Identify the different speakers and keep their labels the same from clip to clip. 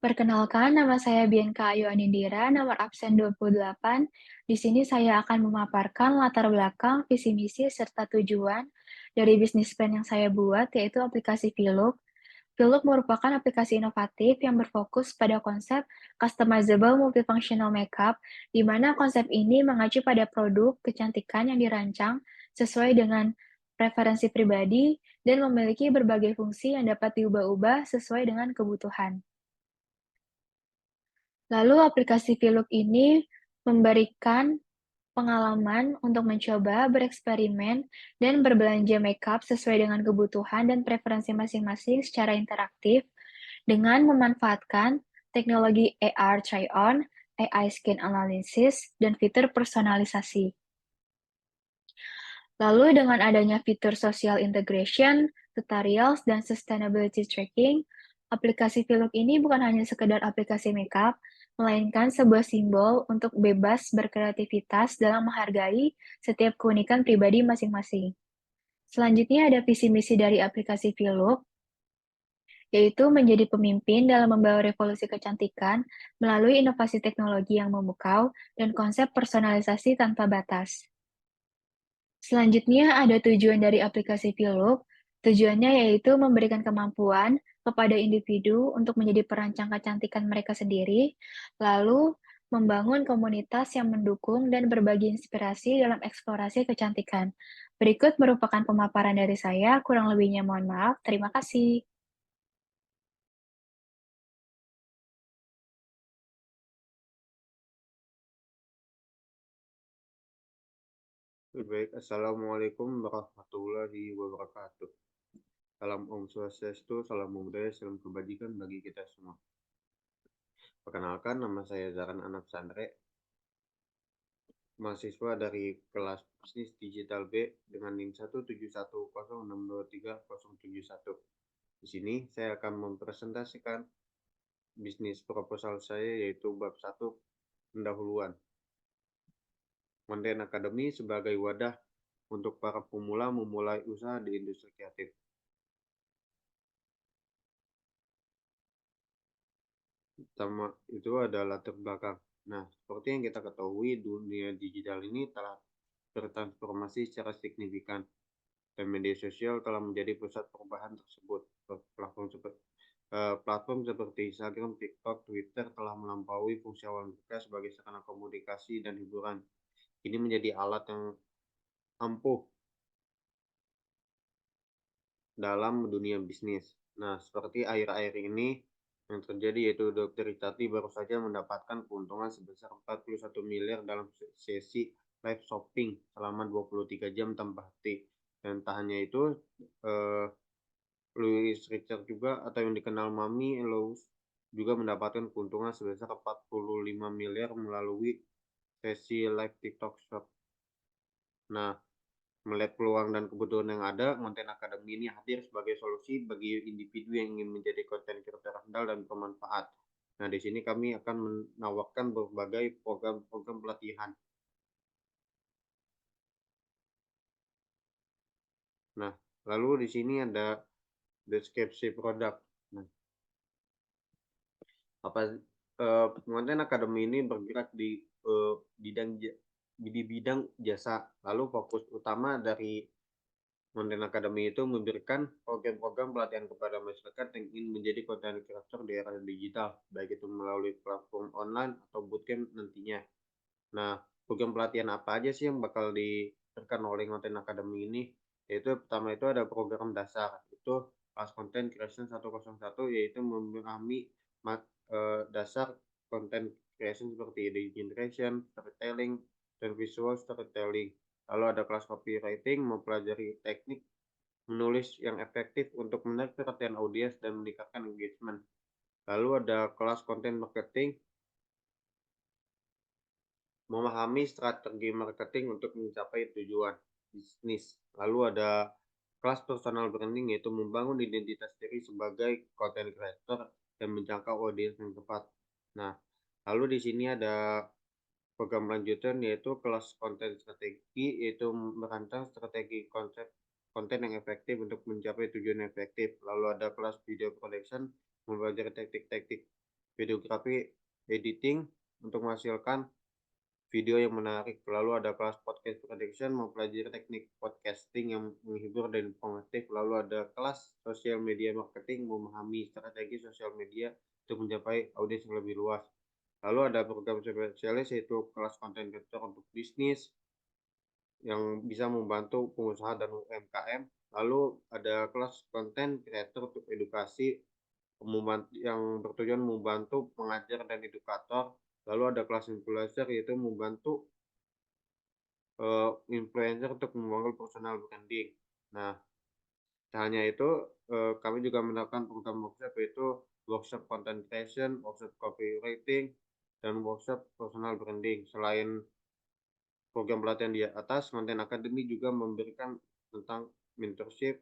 Speaker 1: Perkenalkan, nama saya Bianca Ayu Anindira, nomor absen 28. Di sini saya akan memaparkan latar belakang, visi misi, serta tujuan dari bisnis plan yang saya buat, yaitu aplikasi Viluk. Viluk merupakan aplikasi inovatif yang berfokus pada konsep customizable multifunctional makeup, di mana konsep ini mengacu pada produk kecantikan yang dirancang sesuai dengan preferensi pribadi dan memiliki berbagai fungsi yang dapat diubah-ubah sesuai dengan kebutuhan. Lalu aplikasi Viluk ini memberikan pengalaman untuk mencoba, bereksperimen, dan berbelanja makeup sesuai dengan kebutuhan dan preferensi masing-masing secara interaktif dengan memanfaatkan teknologi AR Try-On, AI Skin Analysis, dan fitur personalisasi. Lalu dengan adanya fitur social integration, tutorials, dan sustainability tracking, aplikasi Viluk ini bukan hanya sekedar aplikasi makeup, melainkan sebuah simbol untuk bebas berkreativitas dalam menghargai setiap keunikan pribadi masing-masing. Selanjutnya ada visi misi dari aplikasi Viluk, yaitu menjadi pemimpin dalam membawa revolusi kecantikan melalui inovasi teknologi yang memukau dan konsep personalisasi tanpa batas. Selanjutnya ada tujuan dari aplikasi Viluk. Tujuannya yaitu memberikan kemampuan kepada individu untuk menjadi perancang kecantikan mereka sendiri, lalu membangun komunitas yang mendukung dan berbagi inspirasi dalam eksplorasi kecantikan. Berikut merupakan pemaparan dari saya, kurang lebihnya mohon maaf. Terima kasih.
Speaker 2: Baik, Assalamualaikum warahmatullahi wabarakatuh. Salam Om Swastiastu, salam budaya, salam kebajikan bagi kita semua. Perkenalkan, nama saya Zaran Anap Sandre, mahasiswa dari kelas Bisnis Digital B dengan NIM 17106230071. Di sini saya akan mempresentasikan bisnis proposal saya yaitu bab 1 pendahuluan. Konten Academy sebagai wadah untuk para pemula memulai usaha di industri kreatif. Pertama itu adalah latar belakang. Nah, seperti yang kita ketahui, dunia digital ini telah bertransformasi secara signifikan dan media sosial telah menjadi pusat perubahan tersebut. Platform seperti Instagram, TikTok, Twitter telah melampaui fungsi awal mereka sebagai sarana komunikasi dan hiburan. Ini menjadi alat yang ampuh dalam dunia bisnis. Nah, seperti akhir-akhir ini yang terjadi yaitu Dr. Ritati baru saja mendapatkan keuntungan sebesar 41 miliar dalam sesi live shopping selama 23 jam tanpa henti. Dan tak hanya itu, Louis Richard juga atau yang dikenal Mami Louis juga mendapatkan keuntungan sebesar 45 miliar melalui sesi live TikTok Shop. Nah, melihat peluang dan kebutuhan yang ada, konten akademi ini hadir sebagai solusi bagi individu yang ingin menjadi konten kreator handal dan bermanfaat. Nah, di sini kami akan menawarkan berbagai program-program pelatihan. Nah, lalu di sini ada deskripsi produk. Nah, konten akademi ini bergerak di bidang jasa. Lalu fokus utama dari konten akademi itu memberikan program-program pelatihan kepada masyarakat yang ingin menjadi konten kreator di era digital, baik itu melalui platform online atau bootcamp nantinya. Nah, program pelatihan apa aja sih yang bakal diberikan oleh konten akademi ini? Yaitu pertama itu ada program dasar, itu kelas konten creation 101, yaitu memahami dasar konten creation seperti ide generation, storytelling, dan visual storytelling. Lalu ada kelas copywriting, mempelajari teknik menulis yang efektif untuk menarik perhatian audiens dan meningkatkan engagement. Lalu ada kelas content marketing, memahami strategi marketing untuk mencapai tujuan bisnis. Lalu ada kelas personal branding, yaitu membangun identitas diri sebagai content creator dan menjangkau audiens yang tepat. Nah, lalu di sini ada program lanjutan yaitu kelas konten strategi, yaitu merancang strategi konsep konten yang efektif untuk mencapai tujuan efektif. Lalu ada kelas video production, mempelajari teknik-teknik videografi, editing untuk menghasilkan video yang menarik. Lalu ada kelas podcast production, mempelajari teknik podcasting yang menghibur dan informatif. Lalu ada kelas sosial media marketing, memahami strategi sosial media untuk mencapai audiens yang lebih luas. Lalu ada program spesialis yaitu kelas content creator untuk bisnis yang bisa membantu pengusaha dan UMKM. Lalu ada kelas content creator untuk edukasi yang bertujuan membantu pengajar dan edukator. Lalu ada kelas influencer yaitu membantu influencer untuk membangun personal branding. Nah, tak hanya itu, kami juga menerapkan program workshop yaitu workshop content creation, workshop copywriting, dan workshop personal branding. Selain program pelatihan di atas, Manten Academy juga memberikan tentang mentorship,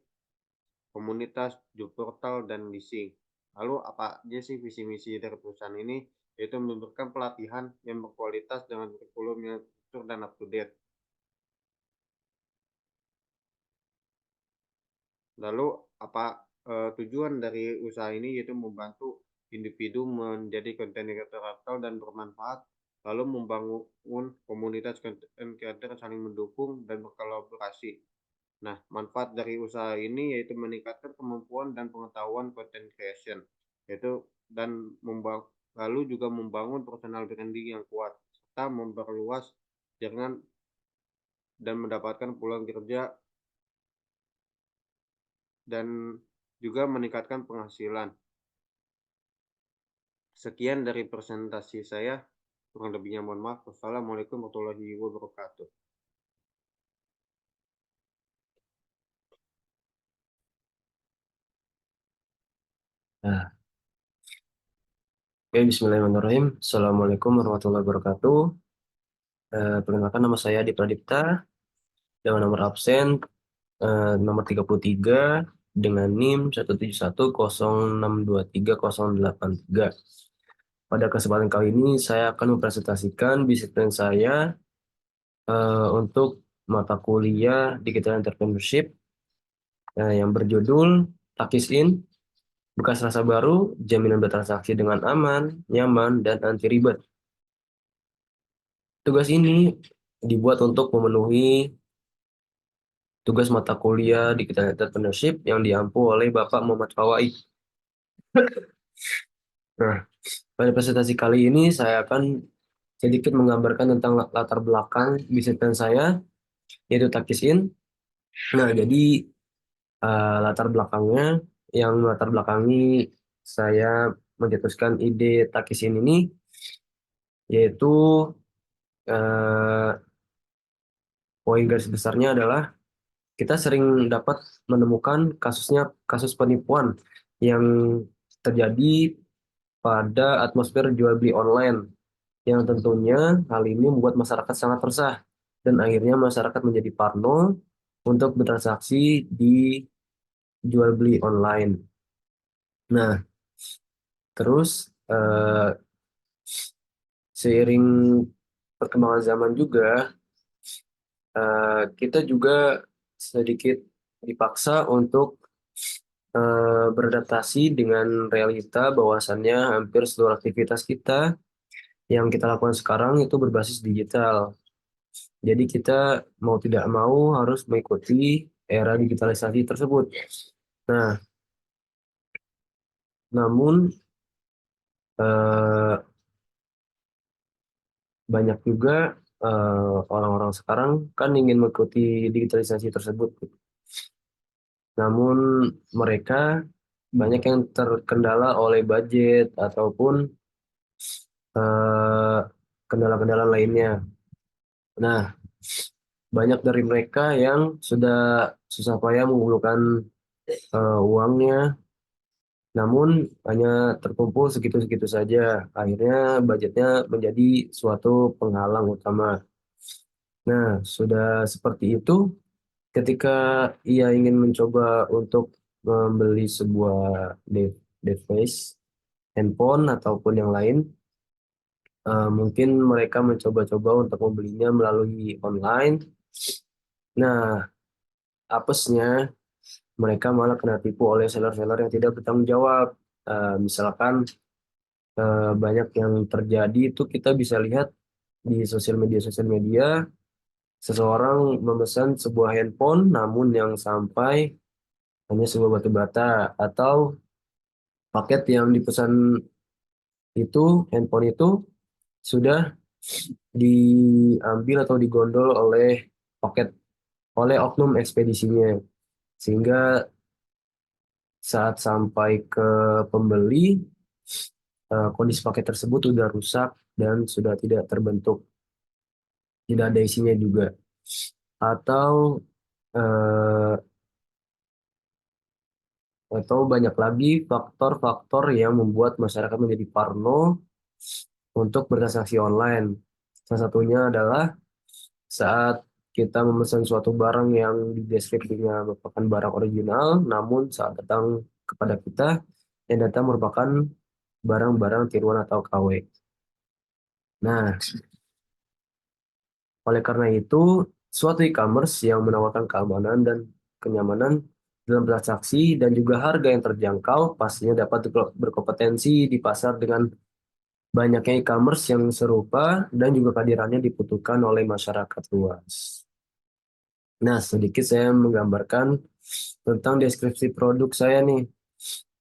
Speaker 2: komunitas, job portal, dan leasing. Lalu apa aja sih visi misi dari perusahaan ini? Yaitu memberikan pelatihan yang berkualitas dengan kurikulum yang struktur dan up to date. Lalu apa tujuan dari usaha ini? Yaitu membantu individu menjadi content creator dan bermanfaat, lalu membangun komunitas content creator saling mendukung dan berkolaborasi. Nah, manfaat dari usaha ini yaitu meningkatkan kemampuan dan pengetahuan content creation, yaitu dan lalu juga membangun personal branding yang kuat, serta memperluas jaringan dan mendapatkan peluang kerja dan juga meningkatkan penghasilan. Sekian dari presentasi saya, kurang lebihnya mohon maaf. Wassalamualaikum warahmatullahi wabarakatuh.
Speaker 3: Nah, oke, bismillahirrahmanirrahim. Assalamualaikum warahmatullahi wabarakatuh. Perkenalkan, nama saya Adi Pradipta dengan nomor absen nomor 33 dengan NIM 17106230883. Pada kesempatan kali ini saya akan mempresentasikan bisnis plan saya untuk mata kuliah Digital Entrepreneurship yang berjudul Takis In, bekas rasa baru, jaminan bertransaksi dengan aman, nyaman, dan anti ribet. Tugas ini dibuat untuk memenuhi tugas mata kuliah Digital Entrepreneurship yang diampu oleh Bapak Muhammad Fawaid. Nah, pada presentasi kali ini saya akan sedikit menggambarkan tentang latar belakang bisnis plan saya, yaitu Takisin. Nah, jadi latar belakangnya, yang latar belakangi saya mencetuskan ide Takisin ini, yaitu eh, poin garis besarnya adalah kita sering dapat menemukan kasus penipuan yang terjadi pada atmosfer jual beli online, yang tentunya hal ini membuat masyarakat sangat resah dan akhirnya masyarakat menjadi parno untuk bertransaksi di jual beli online. Nah, terus seiring perkembangan zaman juga kita juga sedikit dipaksa untuk beradaptasi dengan realita bahwasannya hampir seluruh aktivitas kita yang kita lakukan sekarang itu berbasis digital. Jadi kita mau tidak mau harus mengikuti era digitalisasi tersebut. Nah, namun banyak juga orang-orang sekarang kan ingin mengikuti digitalisasi tersebut. Namun mereka banyak yang terkendala oleh budget ataupun kendala-kendala lainnya. Nah, banyak dari mereka yang sudah susah payah mengumpulkan uangnya, namun hanya terkumpul segitu-segitu saja. Akhirnya budgetnya menjadi suatu penghalang utama. Nah, sudah seperti itu, ketika ia ingin mencoba untuk membeli sebuah device, handphone ataupun yang lain, mungkin mereka mencoba-coba untuk membelinya melalui online. Nah, apesnya mereka malah kena tipu oleh seller-seller yang tidak bertanggung jawab. Misalkan banyak yang terjadi itu kita bisa lihat di sosial media seseorang memesan sebuah handphone namun yang sampai hanya sebuah batu bata, atau paket yang dipesan itu, handphone itu sudah diambil atau digondol paket oleh oknum ekspedisinya, sehingga saat sampai ke pembeli, kondisi paket tersebut sudah rusak dan sudah tidak terbentuk, tidak ada isinya juga. Atau eh, atau banyak lagi faktor-faktor yang membuat masyarakat menjadi parno untuk bertransaksi online. Salah satunya adalah saat kita memesan suatu barang yang dideskripsinya merupakan barang original, namun saat datang kepada kita, yang datang merupakan barang-barang tiruan atau KW. Nah, oleh karena itu, suatu e-commerce yang menawarkan keamanan dan kenyamanan dalam transaksi dan juga harga yang terjangkau pastinya dapat berkompetensi di pasar dengan banyaknya e-commerce yang serupa dan juga kehadirannya dibutuhkan oleh masyarakat luas. Nah, sedikit saya menggambarkan tentang deskripsi produk saya nih,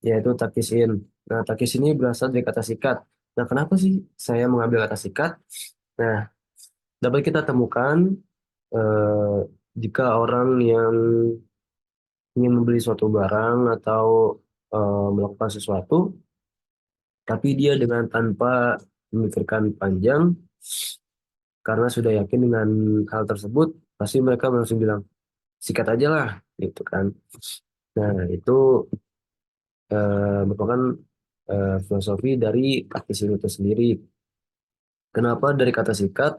Speaker 3: yaitu Takisin. Nah, Takis ini berasal dari kata sikat. Nah, kenapa sih saya mengambil kata sikat? Nah, dapat kita temukan eh, jika orang yang ingin membeli suatu barang atau melakukan sesuatu, tapi dia dengan tanpa memikirkan panjang, karena sudah yakin dengan hal tersebut, pasti mereka langsung bilang, sikat aja lah, gitu kan. Nah, itu merupakan filosofi dari Kartini itu sendiri. Kenapa dari kata sikat?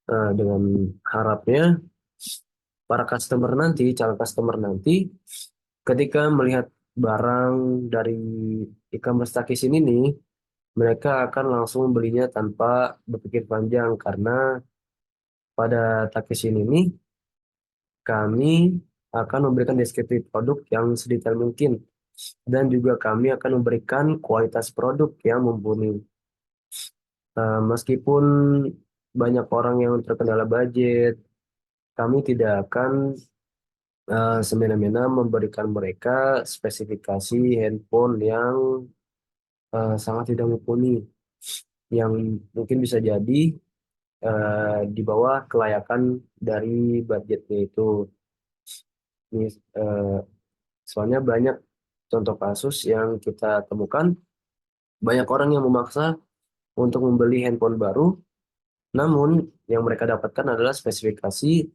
Speaker 3: Dengan harapnya para customer nanti, calon customer nanti, ketika melihat barang dari e-commerce Takisin ini, mereka akan langsung membelinya tanpa berpikir panjang, karena pada Takisin ini kami akan memberikan deskripsi produk yang sedetail mungkin dan juga kami akan memberikan kualitas produk yang mumpuni. Meskipun banyak orang yang terkendala budget, kami tidak akan semena-mena memberikan mereka spesifikasi handphone yang sangat tidak mumpuni, yang mungkin bisa jadi di bawah kelayakan dari budgetnya itu. Ini, soalnya banyak contoh kasus yang kita temukan, banyak orang yang memaksa untuk membeli handphone baru, namun yang mereka dapatkan adalah spesifikasi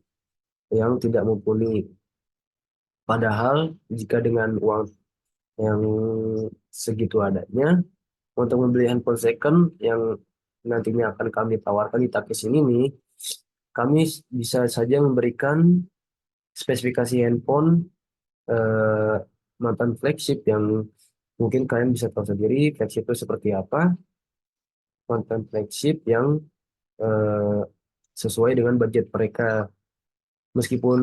Speaker 3: yang tidak mumpuni. Padahal jika dengan uang yang segitu adanya, untuk membeli handphone second yang nantinya akan kami tawarkan di Takis ini nih, kami bisa saja memberikan spesifikasi handphone eh, mantan flagship yang mungkin kalian bisa tahu sendiri flagship itu seperti apa, mantan flagship yang eh, sesuai dengan budget mereka. Meskipun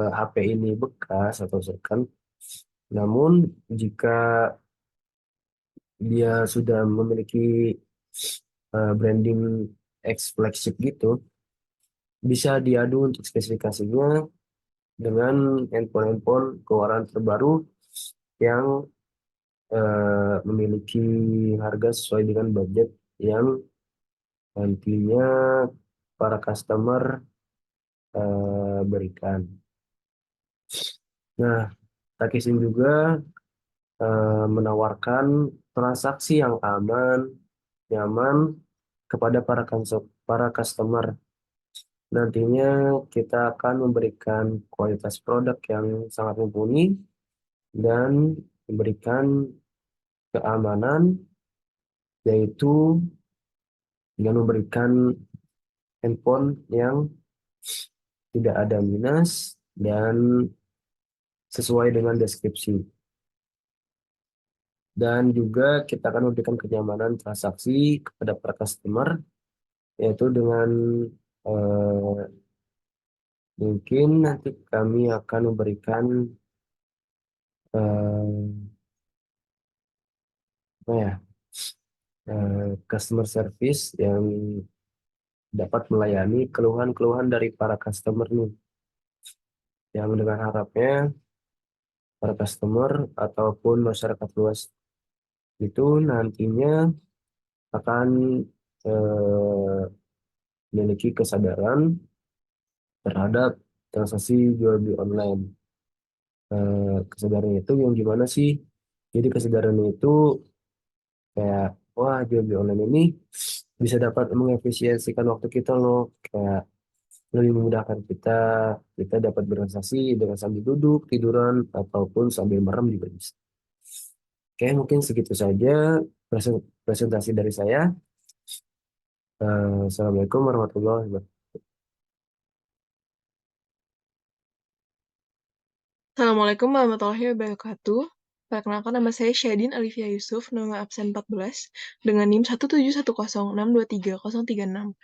Speaker 3: HP ini bekas atau second, namun jika dia sudah memiliki branding X flagship gitu, bisa diadu untuk spesifikasinya dengan handphone-handphone keluaran terbaru yang memiliki harga sesuai dengan budget yang nantinya para customer berikan. Nah, Takisin juga menawarkan transaksi yang aman, nyaman kepada para customer. Nantinya kita akan memberikan kualitas produk yang sangat mumpuni dan memberikan keamanan, yaitu dengan memberikan handphone yang tidak ada minus dan sesuai dengan deskripsi. Dan juga kita akan memberikan kenyamanan transaksi kepada para customer, yaitu dengan eh, mungkin nanti kami akan memberikan eh, apa ya, customer service yang dapat melayani keluhan-keluhan dari para customer nih, yang dengan harapnya para customer ataupun masyarakat luas itu nantinya akan eh, memiliki kesadaran terhadap transaksi jual beli online. Kesadaran itu yang gimana sih? Jadi kesadaran itu kayak, wah, jual beli online ini bisa dapat mengefisiensikan waktu kita loh, kayak lebih memudahkan kita dapat bertransaksi dengan sambil duduk, tiduran, ataupun sambil merem juga bisa. Oke, mungkin segitu saja presentasi dari saya. Assalamualaikum warahmatullahi wabarakatuh.
Speaker 4: Assalamualaikum warahmatullahi wabarakatuh. Perkenalkan, nama saya Syadin Alifia Yusuf, nomor absen 14, dengan NIM 17106230036.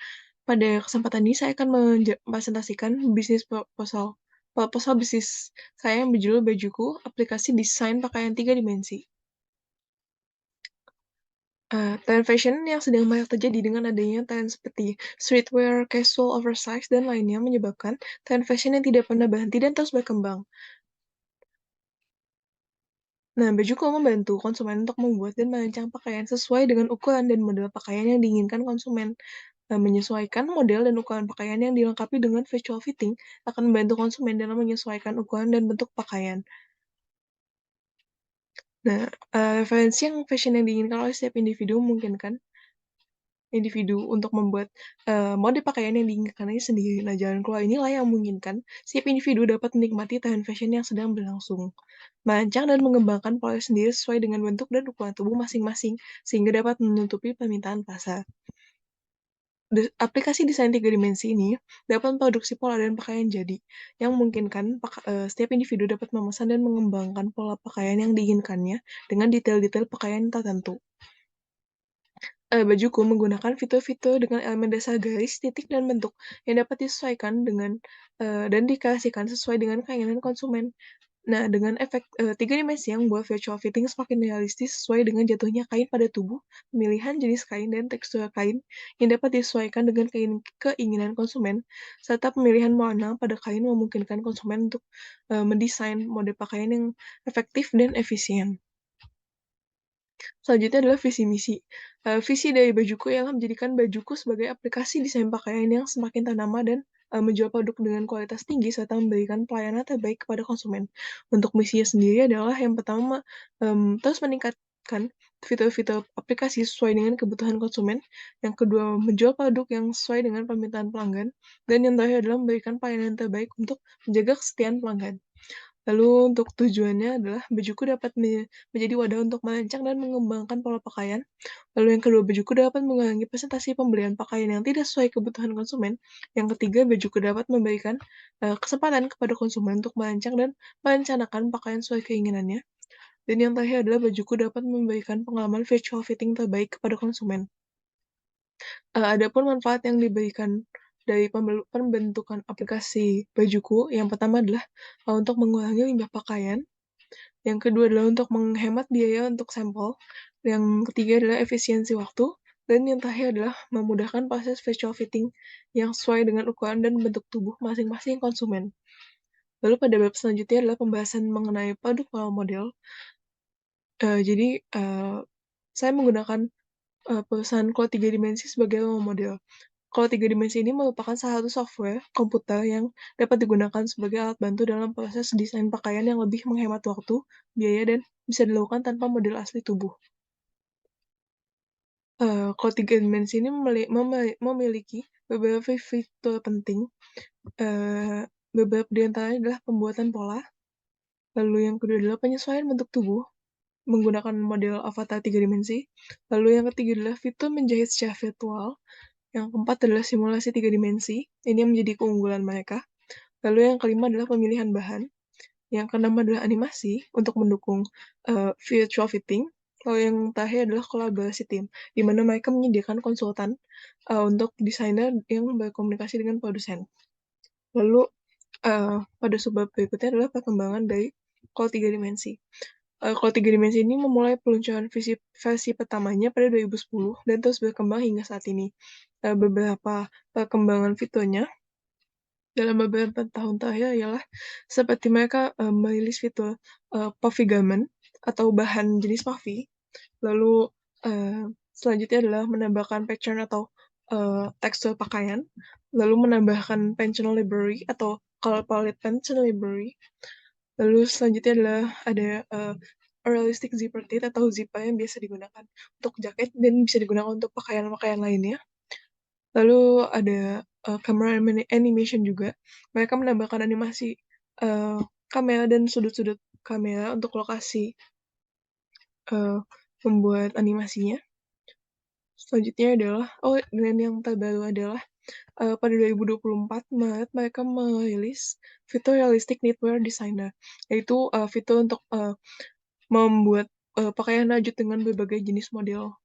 Speaker 4: Pada kesempatan ini saya akan mempresentasikan bisnis proposal bisnis saya yang berjudul Bajuku, aplikasi desain pakaian 3 dimensi. Tren fashion yang sedang banyak terjadi dengan adanya tren seperti streetwear, casual, oversize, dan lainnya menyebabkan tren fashion yang tidak pernah berhenti dan terus berkembang. Nah, Bajuku membantu konsumen untuk membuat dan merancang pakaian sesuai dengan ukuran dan model pakaian yang diinginkan konsumen. Menyesuaikan model dan ukuran pakaian yang dilengkapi dengan visual fitting akan membantu konsumen dalam menyesuaikan ukuran dan bentuk pakaian. Nah, referensi yang fashion yang diinginkan oleh setiap individu memungkinkan individu untuk membuat mode pakaian yang diinginkannya sendiri. Nah, jalan keluar inilah yang memungkinkan setiap individu dapat menikmati tren fashion yang sedang berlangsung, merancang dan mengembangkan pola sendiri sesuai dengan bentuk dan ukuran tubuh masing-masing, sehingga dapat menutupi permintaan pasar. Aplikasi desain 3 dimensi ini dapat memproduksi pola dan pakaian jadi, yang memungkinkan setiap individu dapat memesan dan mengembangkan pola pakaian yang diinginkannya dengan detail-detail pakaian tertentu. Bajuku menggunakan fitur-fitur dengan elemen dasar garis, titik, dan bentuk yang dapat disesuaikan dengan dan dikreasikan sesuai dengan keinginan konsumen. Nah, dengan efek 3 dimensi yang membuat virtual fitting semakin realistis sesuai dengan jatuhnya kain pada tubuh, pemilihan jenis kain dan tekstur kain yang dapat disesuaikan dengan keinginan konsumen, serta pemilihan warna pada kain memungkinkan konsumen untuk mendesain mode pakaian yang efektif dan efisien. Selanjutnya adalah visi misi. Visi dari Bajuku ialah menjadikan Bajuku sebagai aplikasi desain pakaian yang semakin ternama dan menjual produk dengan kualitas tinggi serta memberikan pelayanan terbaik kepada konsumen. Untuk misinya sendiri adalah yang pertama, terus meningkatkan fitur-fitur aplikasi sesuai dengan kebutuhan konsumen. Yang kedua, menjual produk yang sesuai dengan permintaan pelanggan. Dan yang terakhir adalah memberikan pelayanan terbaik untuk menjaga kesetiaan pelanggan. Lalu untuk tujuannya adalah Bajuku dapat menjadi wadah untuk merancang dan mengembangkan pola pakaian. Lalu yang kedua, Bajuku dapat mengurangi presentasi pembelian pakaian yang tidak sesuai kebutuhan konsumen. Yang ketiga, Bajuku dapat memberikan kesempatan kepada konsumen untuk merancang dan merencanakan pakaian sesuai keinginannya. Dan yang terakhir adalah Bajuku dapat memberikan pengalaman visual fitting terbaik kepada konsumen. Adapun manfaat yang diberikan dari pembentukan aplikasi Bajuku, yang pertama adalah untuk mengurangi limbah pakaian, yang kedua adalah untuk menghemat biaya untuk sampel, yang ketiga adalah efisiensi waktu, dan yang terakhir adalah memudahkan proses visual fitting yang sesuai dengan ukuran dan bentuk tubuh masing-masing konsumen. Lalu pada bab selanjutnya adalah pembahasan mengenai produk role model. Jadi saya menggunakan perusahaan Cloud 3 Dimensi sebagai role model. Cloud 3 Dimensi ini merupakan salah satu software komputer yang dapat digunakan sebagai alat bantu dalam proses desain pakaian yang lebih menghemat waktu, biaya, dan bisa dilakukan tanpa model asli tubuh. Cloud 3 Dimensi ini memiliki beberapa fitur penting. Beberapa di antaranya adalah pembuatan pola, lalu yang kedua adalah penyesuaian bentuk tubuh menggunakan model avatar 3 dimensi, lalu yang ketiga adalah fitur menjahit secara virtual, yang keempat adalah simulasi 3 dimensi, ini yang menjadi keunggulan mereka, lalu yang kelima adalah pemilihan bahan, yang keenam adalah animasi untuk mendukung virtual fitting, lalu yang terakhir adalah kolaborasi tim, di mana mereka menyediakan konsultan untuk desainer yang berkomunikasi dengan produsen. Lalu pada subbab berikutnya adalah perkembangan dari Cloud 3 dimensi. Kalau 3 dimensi ini memulai peluncuran versi pertamanya pada 2010 dan terus berkembang hingga saat ini. Beberapa perkembangan fiturnya dalam beberapa tahun terakhir ialah seperti mereka merilis fitur puffy garment atau bahan jenis puffy. Lalu selanjutnya adalah menambahkan pattern atau tekstur pakaian. Lalu menambahkan pattern library atau color palette pattern library. Lalu selanjutnya adalah ada realistic zipper teeth atau zipper yang biasa digunakan untuk jaket dan bisa digunakan untuk pakaian-pakaian lainnya. Lalu ada camera animation juga. Mereka menambahkan animasi kamera dan sudut-sudut kamera untuk lokasi membuat animasinya. Selanjutnya adalah, dan yang terbaru adalah pada 2024 Maret mereka merilis fitur Realistic Knitwear Designer, yaitu fitur untuk membuat pakaian rajut dengan berbagai jenis model.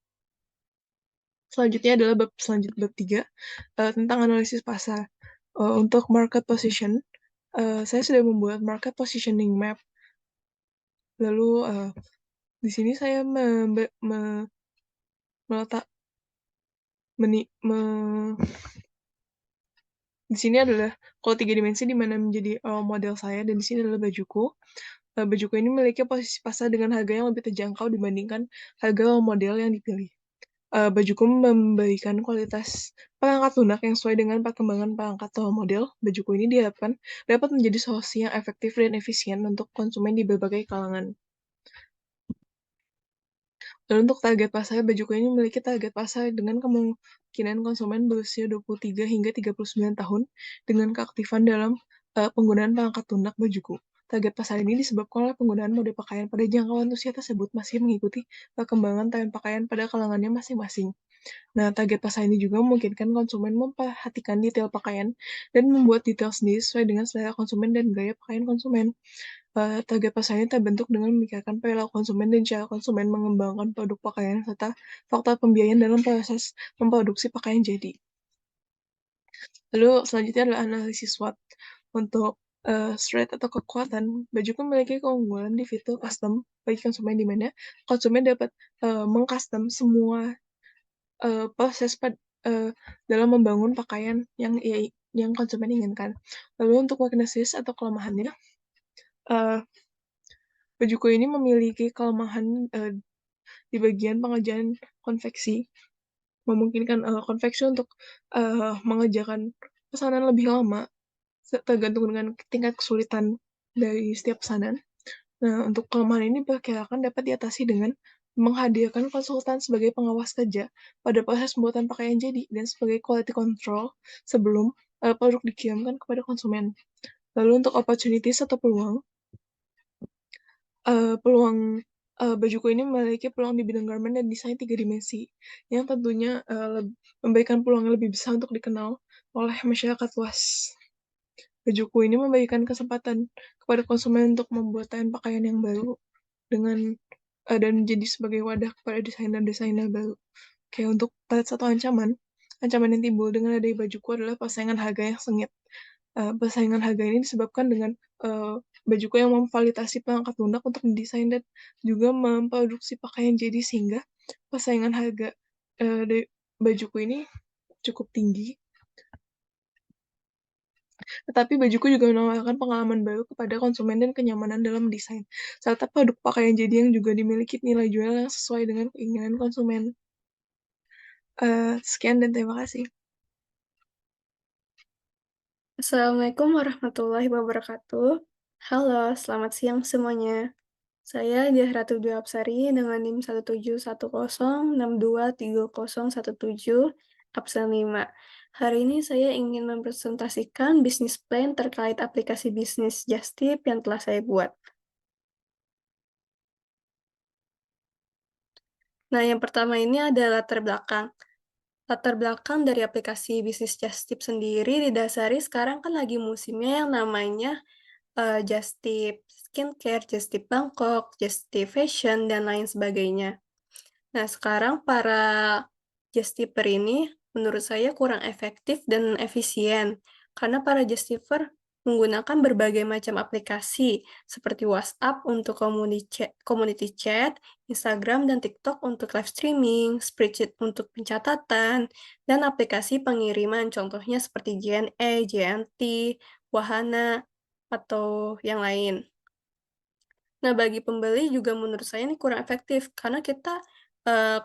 Speaker 4: Selanjutnya adalah bab 3 tentang analisis pasar. Untuk market position, saya sudah membuat market positioning map. Lalu di sini saya di sini adalah kalau 3 dimensi di mana menjadi model saya, dan di sini adalah bajuku. Bajuku ini memiliki posisi pasar dengan harga yang lebih terjangkau dibandingkan harga model yang dipilih. Bajuku memberikan kualitas perangkat lunak yang sesuai dengan perkembangan perangkat atau model. Bajuku ini diharapkan dapat menjadi solusi yang efektif dan efisien untuk konsumen di berbagai kalangan. Dan untuk target pasar, bajuku ini memiliki target pasar dengan kemungkinan konsumen berusia 23 hingga 39 tahun dengan keaktifan dalam penggunaan perangkat lunak bajuku. Target pasar ini disebabkan oleh penggunaan mode pakaian pada jangkauan usia tersebut masih mengikuti perkembangan tren pakaian pada kalangannya masing-masing. Nah, target pasar ini juga memungkinkan konsumen memperhatikan detail pakaian dan membuat detail sendiri sesuai dengan selera konsumen dan gaya pakaian konsumen. Target pasar ini terbentuk dengan memikirkan perilaku konsumen dan cara konsumen mengembangkan produk pakaian serta faktor pembiayaan dalam proses memproduksi pakaian jadi. Lalu selanjutnya adalah analisis SWOT. Untuk strength atau kekuatan, bajuku memiliki keunggulan di fitur custom bagi konsumen di mana konsumen dapat mengcustom semua proses dalam membangun pakaian yang konsumen inginkan. Lalu untuk weaknesses atau kelemahannya, bajuku ini memiliki kelemahan di bagian pengerjaan konveksi, memungkinkan konveksi untuk mengerjakan pesanan lebih lama, tergantung dengan tingkat kesulitan dari setiap pesanan. Nah, untuk kelemahan ini diperkirakan dapat diatasi dengan menghadirkan konsultan sebagai pengawas kerja pada proses pembuatan pakaian jadi dan sebagai quality control sebelum produk dikirimkan kepada konsumen. Lalu untuk opportunities atau peluang, bajuku ini memiliki peluang di bidang garment dan desain 3 dimensi, yang tentunya memberikan peluang yang lebih besar untuk dikenal oleh masyarakat luas. Bajuku ini memberikan kesempatan kepada konsumen untuk membuat tren pakaian yang baru dengan dan menjadi sebagai wadah kepada desainer-desainer baru. Kayak untuk satu ancaman yang timbul dengan adanya bajuku adalah persaingan harga yang sengit. Persaingan harga ini disebabkan dengan bajuku yang memvalidasi perangkat lunak untuk mendesain dan juga memproduksi pakaian jadi, sehingga persaingan harga dari bajuku ini cukup tinggi. Tetapi bajuku juga menawarkan pengalaman baru kepada konsumen dan kenyamanan dalam desain, serta produk pakaian jadi yang juga dimiliki nilai jual yang sesuai dengan keinginan konsumen. Sekian dan terima kasih.
Speaker 5: Assalamualaikum warahmatullahi wabarakatuh. Halo, selamat siang semuanya. Saya Diah Ratu Dwi Apsari dengan NIM 17106230017, absen 5. Hari ini saya ingin mempresentasikan bisnis plan terkait aplikasi bisnis Just Tip yang telah saya buat. Nah, yang pertama ini adalah latar belakang. Latar belakang dari aplikasi bisnis Just Tip sendiri didasari sekarang kan lagi musimnya yang namanya Just Tip Skincare, Just Tip Bangkok, Just Tip Fashion, dan lain sebagainya. Nah, sekarang para Just Tipper ini menurut saya kurang efektif dan efisien, karena para Just Tipper menggunakan berbagai macam aplikasi seperti WhatsApp untuk community chat, Instagram dan TikTok untuk live streaming, Spreadsheet untuk pencatatan, dan aplikasi pengiriman contohnya seperti JNE, JNT, Wahana, atau yang lain. Nah, bagi pembeli juga menurut saya ini kurang efektif karena kita,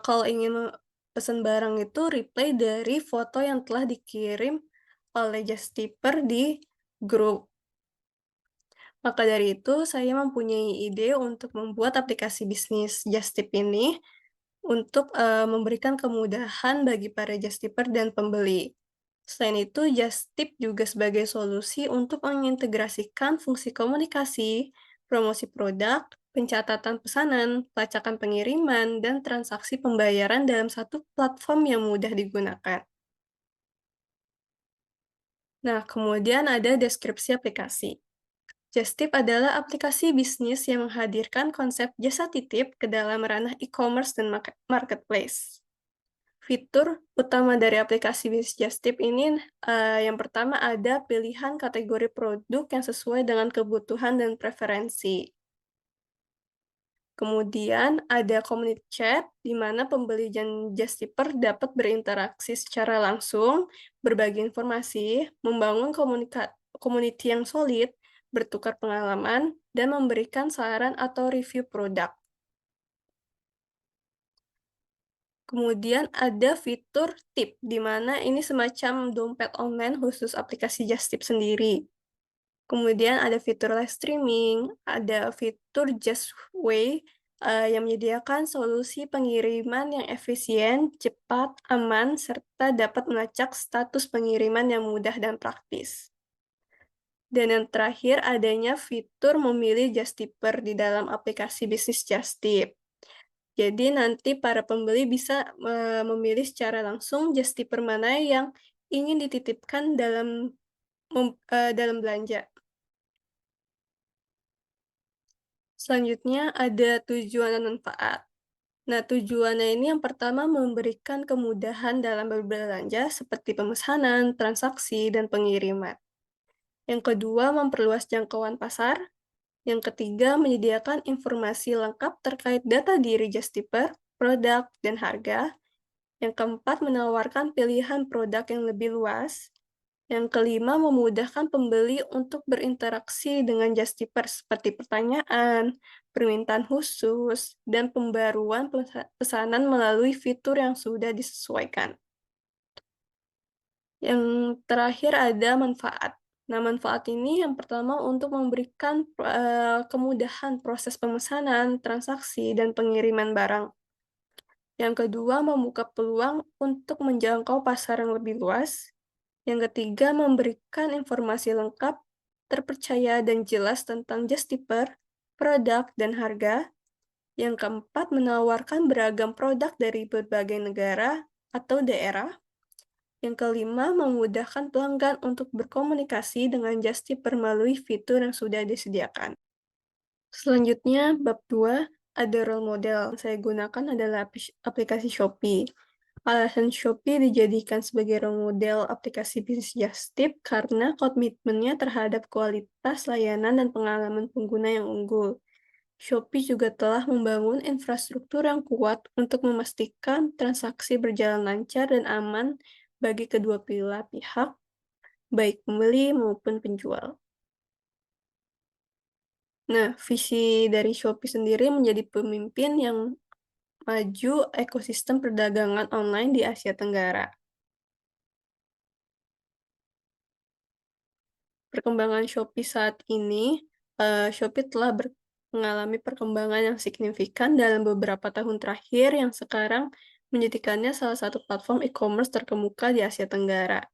Speaker 5: kalau ingin pesan barang itu reply dari foto yang telah dikirim oleh just tipper di grup. Maka dari itu, saya mempunyai ide untuk membuat aplikasi bisnis just tip ini untuk, memberikan kemudahan bagi para just tipper dan pembeli. Selain itu, just tip juga sebagai solusi untuk mengintegrasikan fungsi komunikasi, promosi produk, pencatatan pesanan, pelacakan pengiriman, dan transaksi pembayaran dalam satu platform yang mudah digunakan. Nah, kemudian ada deskripsi aplikasi. Just Tip adalah aplikasi bisnis yang menghadirkan konsep jasa titip ke dalam ranah e-commerce dan marketplace. Fitur utama dari aplikasi bisnis Just Tip ini, yang pertama ada pilihan kategori produk yang sesuai dengan kebutuhan dan preferensi. Kemudian ada community chat, di mana pembeli dan just tipper dapat berinteraksi secara langsung, berbagi informasi, membangun community yang solid, bertukar pengalaman, dan memberikan saran atau review produk. Kemudian ada fitur tip, di mana ini semacam dompet online khusus aplikasi Just Tip sendiri. Kemudian ada fitur live streaming, ada fitur Justway, yang menyediakan solusi pengiriman yang efisien, cepat, aman, serta dapat melacak status pengiriman yang mudah dan praktis. Dan yang terakhir, adanya fitur memilih Just Tipper di dalam aplikasi bisnis Just Tip. Jadi nanti para pembeli bisa, memilih secara langsung Just Tipper mana yang ingin dititipkan dalam belanja. Selanjutnya ada tujuan dan manfaat. Nah, tujuannya ini yang pertama memberikan kemudahan dalam berbelanja seperti pemesanan, transaksi, dan pengiriman. Yang kedua, memperluas jangkauan pasar. Yang ketiga, menyediakan informasi lengkap terkait data diri just tipper, produk, dan harga. Yang keempat, menawarkan pilihan produk yang lebih luas. Yang kelima, memudahkan pembeli untuk berinteraksi dengan just tipper seperti pertanyaan, permintaan khusus, dan pembaruan pesanan melalui fitur yang sudah disesuaikan. Yang terakhir ada manfaat. Nah, manfaat ini yang pertama untuk memberikan kemudahan proses pemesanan, transaksi, dan pengiriman barang. Yang kedua, membuka peluang untuk menjangkau pasar yang lebih luas. Yang ketiga, memberikan informasi lengkap, terpercaya, dan jelas tentang just tipper, produk, dan harga. Yang keempat, menawarkan beragam produk dari berbagai negara atau daerah. Yang kelima, memudahkan pelanggan untuk berkomunikasi dengan just tipper melalui fitur yang sudah disediakan. Selanjutnya, bab 2, ada role model. Yang saya gunakan adalah aplikasi Shopee. Alasan Shopee dijadikan sebagai role model aplikasi bisnis Just Tip karena komitmennya terhadap kualitas layanan dan pengalaman pengguna yang unggul. Shopee juga telah membangun infrastruktur yang kuat untuk memastikan transaksi berjalan lancar dan aman bagi kedua belah pihak, baik pembeli maupun penjual. Nah, visi dari Shopee sendiri menjadi pemimpin yang maju ekosistem perdagangan online di Asia Tenggara. Perkembangan Shopee saat ini, Shopee telah mengalami perkembangan yang signifikan dalam beberapa tahun terakhir yang sekarang menjadikannya salah satu platform e-commerce terkemuka di Asia Tenggara.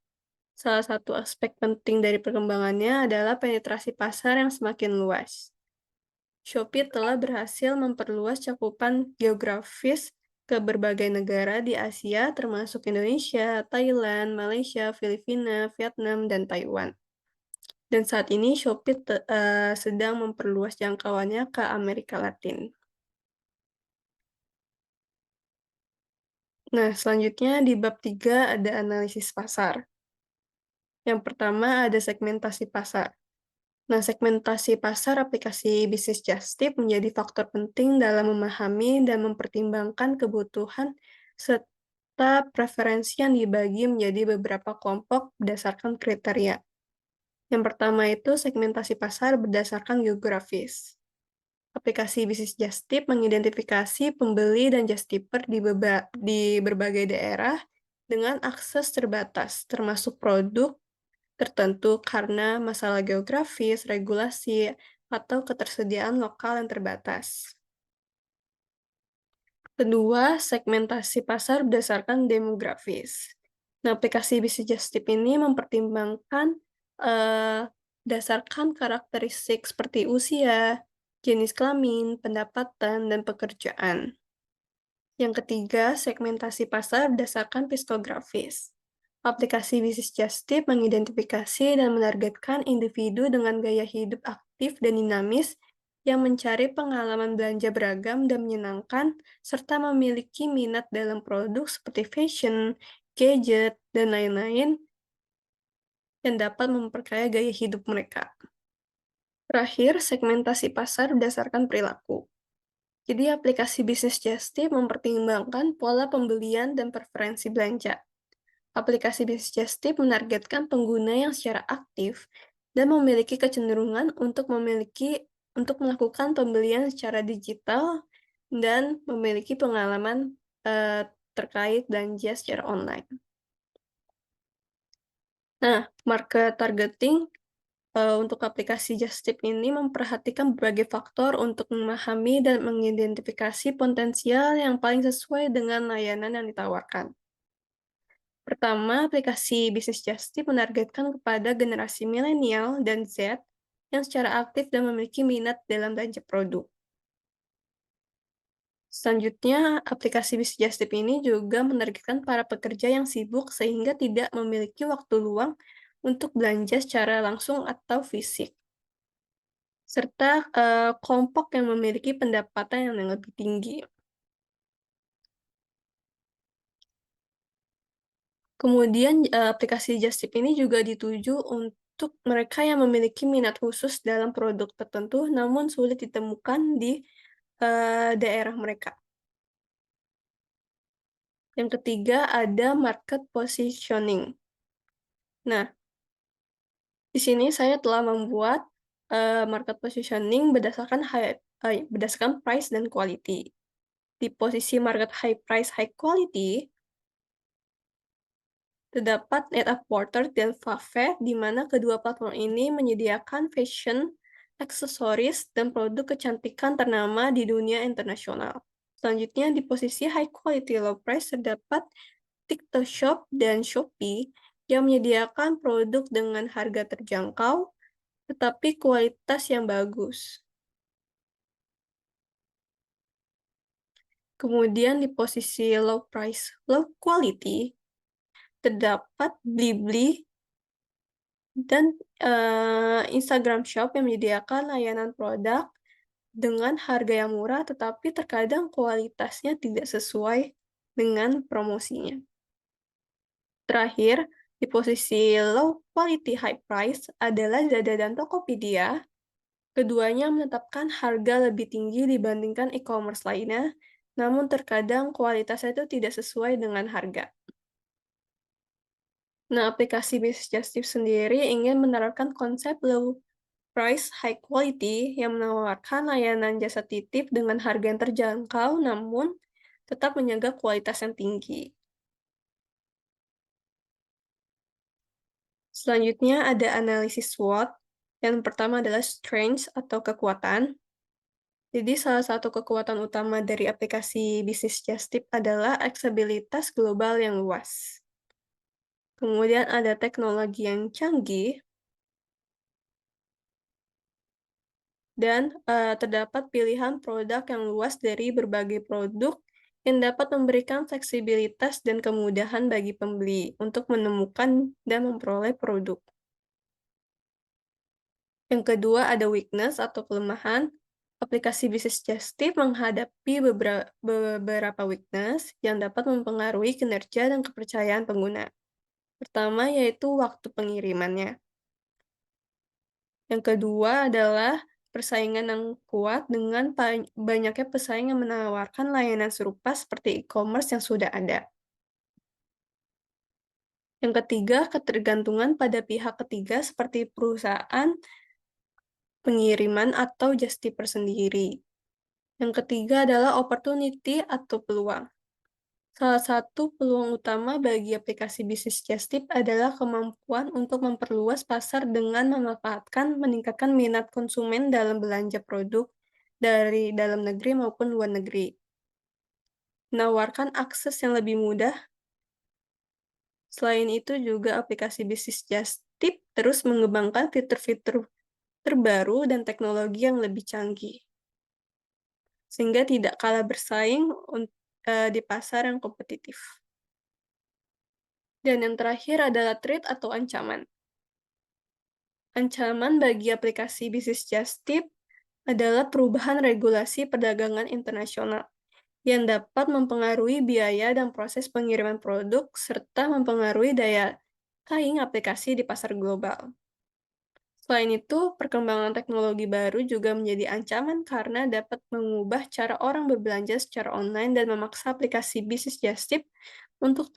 Speaker 5: Salah satu aspek penting dari perkembangannya adalah penetrasi pasar yang semakin luas. Shopee telah berhasil memperluas cakupan geografis ke berbagai negara di Asia, termasuk Indonesia, Thailand, Malaysia, Filipina, Vietnam, dan Taiwan. Dan saat ini Shopee sedang memperluas jangkauannya ke Amerika Latin. Nah, selanjutnya di bab 3 ada analisis pasar. Yang pertama ada segmentasi pasar. Nah, segmentasi pasar aplikasi bisnis Just Tip menjadi faktor penting dalam memahami dan mempertimbangkan kebutuhan serta preferensi yang dibagi menjadi beberapa kelompok berdasarkan kriteria. Yang pertama itu segmentasi pasar berdasarkan geografis. Aplikasi bisnis Just Tip mengidentifikasi pembeli dan Just Tipper di berbagai daerah dengan akses terbatas, termasuk produk tertentu karena masalah geografis, regulasi, atau ketersediaan lokal yang terbatas. Kedua, segmentasi pasar berdasarkan demografis. Nah, aplikasi bisnis Just Tip ini mempertimbangkan berdasarkan karakteristik seperti usia, jenis kelamin, pendapatan, dan pekerjaan. Yang ketiga, segmentasi pasar berdasarkan psikografis. Aplikasi bisnis Just Tip mengidentifikasi dan menargetkan individu dengan gaya hidup aktif dan dinamis yang mencari pengalaman belanja beragam dan menyenangkan, serta memiliki minat dalam produk seperti fashion, gadget, dan lain-lain yang dapat memperkaya gaya hidup mereka. Terakhir, segmentasi pasar berdasarkan perilaku. Jadi, aplikasi bisnis Just Tip mempertimbangkan pola pembelian dan preferensi belanja. Aplikasi bisnis Just Tip menargetkan pengguna yang secara aktif dan memiliki kecenderungan untuk melakukan pembelian secara digital dan memiliki pengalaman terkait belanja secara online. Nah, market targeting untuk aplikasi Just Tip ini memperhatikan berbagai faktor untuk memahami dan mengidentifikasi potensial yang paling sesuai dengan layanan yang ditawarkan. Pertama, aplikasi bisnis Just Tip menargetkan kepada generasi milenial dan Z yang secara aktif dan memiliki minat dalam belanja produk. Selanjutnya, aplikasi bisnis Just Tip ini juga menargetkan para pekerja yang sibuk sehingga tidak memiliki waktu luang untuk belanja secara langsung atau fisik, serta kelompok yang memiliki pendapatan yang lebih tinggi. Kemudian, aplikasi Just Tip ini juga dituju untuk mereka yang memiliki minat khusus dalam produk tertentu, namun sulit ditemukan di daerah mereka. Yang ketiga, ada market positioning. Nah, di sini saya telah membuat market positioning berdasarkan price dan quality. Di posisi market high price, high quality, terdapat Net-a-Porter dan Favvet, di mana kedua platform ini menyediakan fashion, aksesoris, dan produk kecantikan ternama di dunia internasional. Selanjutnya, di posisi high quality low price terdapat TikTok Shop dan Shopee yang menyediakan produk dengan harga terjangkau, tetapi kualitas yang bagus. Kemudian di posisi low price, low quality, terdapat Blibli dan Instagram Shop yang menyediakan layanan produk dengan harga yang murah, tetapi terkadang kualitasnya tidak sesuai dengan promosinya. Terakhir, di posisi low quality high price adalah Lazada dan Tokopedia. Keduanya menetapkan harga lebih tinggi dibandingkan e-commerce lainnya, namun terkadang kualitasnya itu tidak sesuai dengan harga. Nah, aplikasi bisnis Just Tip sendiri ingin menerapkan konsep low price high quality yang menawarkan layanan jasa titip dengan harga yang terjangkau namun tetap menjaga kualitas yang tinggi. Selanjutnya ada analisis SWOT. Yang pertama adalah strengths atau kekuatan. Jadi salah satu kekuatan utama dari aplikasi bisnis Just Tip adalah aksesibilitas global yang luas. Kemudian ada teknologi yang canggih, dan terdapat pilihan produk yang luas dari berbagai produk yang dapat memberikan fleksibilitas dan kemudahan bagi pembeli untuk menemukan dan memperoleh produk. Yang kedua ada weakness atau kelemahan. Aplikasi bisnis Just Tip menghadapi beberapa weakness yang dapat mempengaruhi kinerja dan kepercayaan pengguna. Pertama yaitu waktu pengirimannya. Yang kedua adalah persaingan yang kuat dengan banyaknya pesaing yang menawarkan layanan serupa seperti e-commerce yang sudah ada. Yang ketiga, ketergantungan pada pihak ketiga seperti perusahaan, pengiriman, atau just tipper sendiri. Yang ketiga adalah opportunity atau peluang. Salah satu peluang utama bagi aplikasi bisnis just tip adalah kemampuan untuk memperluas pasar dengan meningkatkan minat konsumen dalam belanja produk dari dalam negeri maupun luar negeri. Menawarkan akses yang lebih mudah. Selain itu juga aplikasi bisnis just tip terus mengembangkan fitur-fitur terbaru dan teknologi yang lebih canggih, sehingga tidak kalah bersaing di pasar yang kompetitif. Dan yang terakhir adalah threat atau ancaman. Ancaman bagi aplikasi bisnis just tip adalah perubahan regulasi perdagangan internasional yang dapat mempengaruhi biaya dan proses pengiriman produk serta mempengaruhi daya saing aplikasi di pasar global. Selain itu, perkembangan teknologi baru juga menjadi ancaman karena dapat mengubah cara orang berbelanja secara online dan memaksa aplikasi bisnis just tip untuk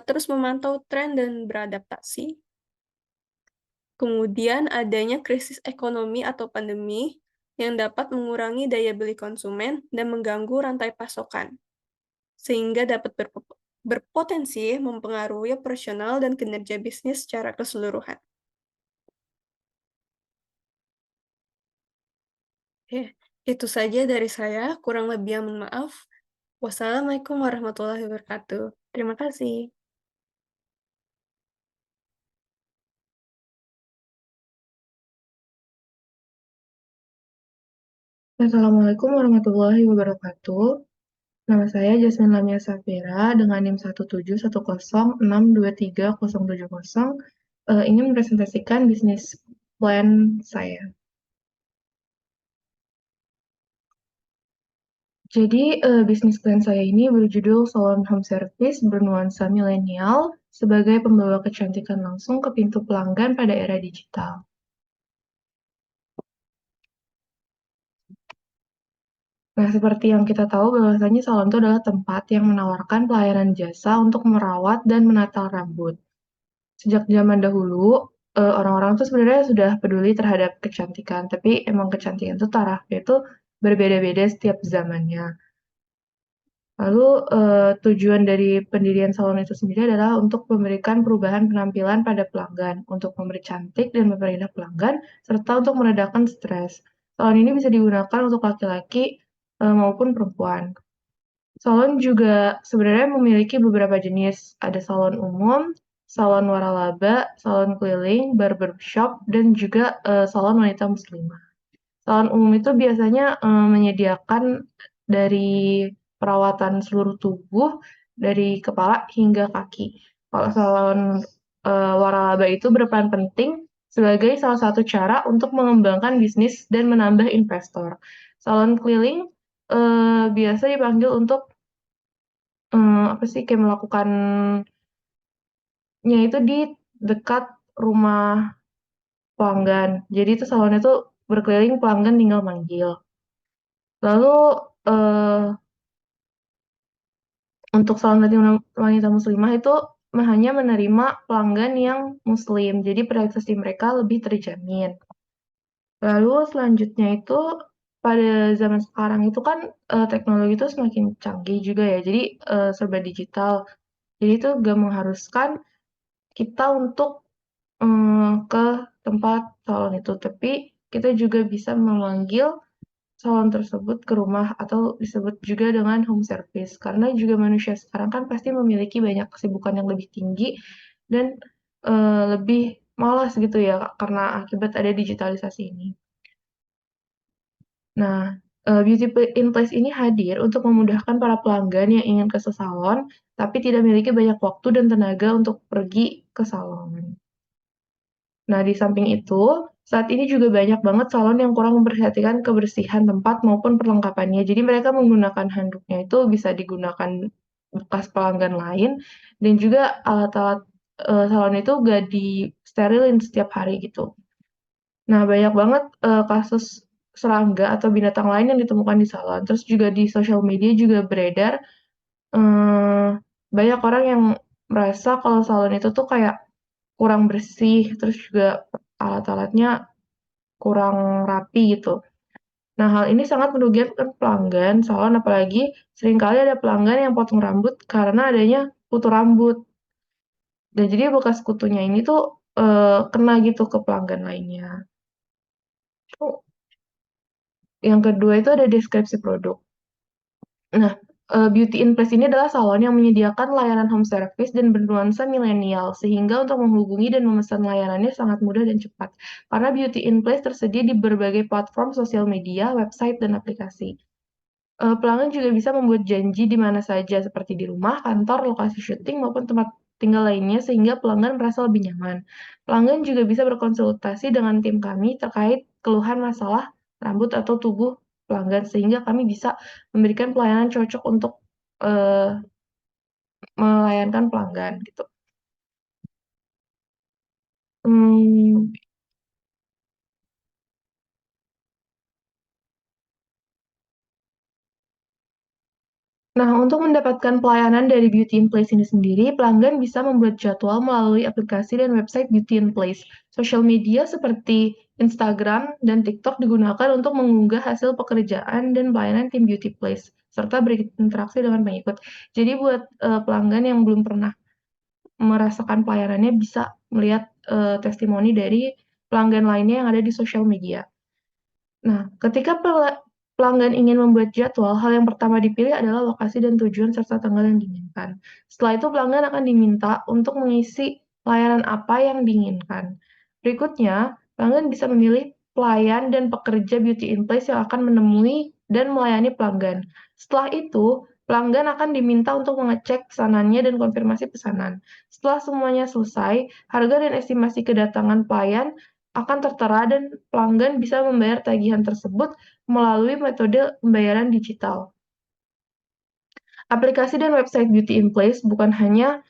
Speaker 5: terus memantau tren dan beradaptasi. Kemudian adanya krisis ekonomi atau pandemi yang dapat mengurangi daya beli konsumen dan mengganggu rantai pasokan, sehingga dapat berpotensi mempengaruhi operasional dan kinerja bisnis secara keseluruhan. Oke, itu saja dari saya, kurang lebih mohon maaf. Wassalamualaikum warahmatullahi wabarakatuh. Terima kasih.
Speaker 6: Assalamualaikum warahmatullahi wabarakatuh. Nama saya Jasmine Lamia Safira dengan NIM 17106230070 ingin mempresentasikan bisnis plan saya. Jadi, bisnis plan saya ini berjudul Salon Home Service bernuansa milenial sebagai pembawa kecantikan langsung ke pintu pelanggan pada era digital. Nah, seperti yang kita tahu bahwasanya salon itu adalah tempat yang menawarkan pelayanan jasa untuk merawat dan menata rambut. Sejak zaman dahulu, orang-orang tuh sebenarnya sudah peduli terhadap kecantikan, tapi emang kecantikan itu tarafnya itu berbeda-beda setiap zamannya. Lalu, tujuan dari pendirian salon itu sendiri adalah untuk memberikan perubahan penampilan pada pelanggan, untuk memberi cantik dan memperindah pelanggan, serta untuk meredakan stres. Salon ini bisa digunakan untuk laki-laki, maupun perempuan. Salon juga sebenarnya memiliki beberapa jenis, ada salon umum, salon waralaba, salon keliling, barbershop, dan juga salon wanita muslimah. Salon umum itu biasanya menyediakan dari perawatan seluruh tubuh, dari kepala hingga kaki. Kalau salon waralaba itu berperan penting sebagai salah satu cara untuk mengembangkan bisnis dan menambah investor. Salon keliling biasa dipanggil untuk kayak melakukannya itu di dekat rumah pelanggan. Jadi itu salonnya tuh berkeliling, pelanggan tinggal manggil. Lalu, untuk salon wanita muslimah itu hanya menerima pelanggan yang muslim, jadi privasi mereka lebih terjamin. Lalu selanjutnya itu, pada zaman sekarang itu kan, teknologi itu semakin canggih juga ya, jadi, serba digital. Jadi itu nggak mengharuskan kita untuk, ke tempat salon itu, tapi kita juga bisa memanggil salon tersebut ke rumah atau disebut juga dengan home service. Karena juga manusia sekarang kan pasti memiliki banyak kesibukan yang lebih tinggi dan, lebih malas gitu ya, karena akibat ada digitalisasi ini. Nah, Beauty in Place ini hadir untuk memudahkan para pelanggan yang ingin ke salon, tapi tidak memiliki banyak waktu dan tenaga untuk pergi ke salon. Nah, di samping itu, saat ini juga banyak banget salon yang kurang memperhatikan kebersihan tempat maupun perlengkapannya. Jadi mereka menggunakan handuknya itu bisa digunakan bekas pelanggan lain dan juga alat-alat, salon itu nggak disterilin setiap hari gitu. Nah, banyak banget kasus serangga atau binatang lain yang ditemukan di salon. Terus juga di sosial media juga beredar banyak orang yang merasa kalau salon itu tuh kayak kurang bersih, terus juga alat-alatnya kurang rapi gitu. Nah, hal ini sangat merugikan pelanggan salon, apalagi seringkali ada pelanggan yang potong rambut karena adanya kutu rambut. Dan jadi bekas kutunya ini tuh kena gitu ke pelanggan lainnya. Oh, yang kedua itu ada deskripsi produk. Nah, Beauty in Place ini adalah salon yang menyediakan layanan home service dan bernuansa milenial, sehingga untuk menghubungi dan memesan layanannya sangat mudah dan cepat. Karena Beauty in Place tersedia di berbagai platform sosial media, website, dan aplikasi. Pelanggan juga bisa membuat janji di mana saja, seperti di rumah, kantor, lokasi syuting, maupun tempat tinggal lainnya, sehingga pelanggan merasa lebih nyaman. Pelanggan juga bisa berkonsultasi dengan tim kami terkait keluhan masalah rambut atau tubuh pelanggan, sehingga kami bisa memberikan pelayanan cocok untuk melayankan pelanggan gitu. Hmm, Nah, untuk mendapatkan pelayanan dari Beauty in Place ini sendiri, pelanggan bisa membuat jadwal melalui aplikasi dan website Beauty in Place. Sosial media seperti Instagram dan TikTok digunakan untuk mengunggah hasil pekerjaan dan pelayanan tim Beauty Place, serta berinteraksi dengan pengikut. Jadi buat pelanggan yang belum pernah merasakan pelayanannya bisa melihat testimoni dari pelanggan lainnya yang ada di sosial media. Nah, ketika pelanggan ingin membuat jadwal, hal yang pertama dipilih adalah lokasi dan tujuan serta tanggal yang diinginkan. Setelah itu pelanggan akan diminta untuk mengisi layanan apa yang diinginkan. Berikutnya, pelanggan bisa memilih pelayan dan pekerja Beauty in Place yang akan menemui dan melayani pelanggan. Setelah itu, pelanggan akan diminta untuk mengecek pesanannya dan konfirmasi pesanan. Setelah semuanya selesai, harga dan estimasi kedatangan pelayan akan tertera dan pelanggan bisa membayar tagihan tersebut melalui metode pembayaran digital. Aplikasi dan website Beauty in Place bukan hanya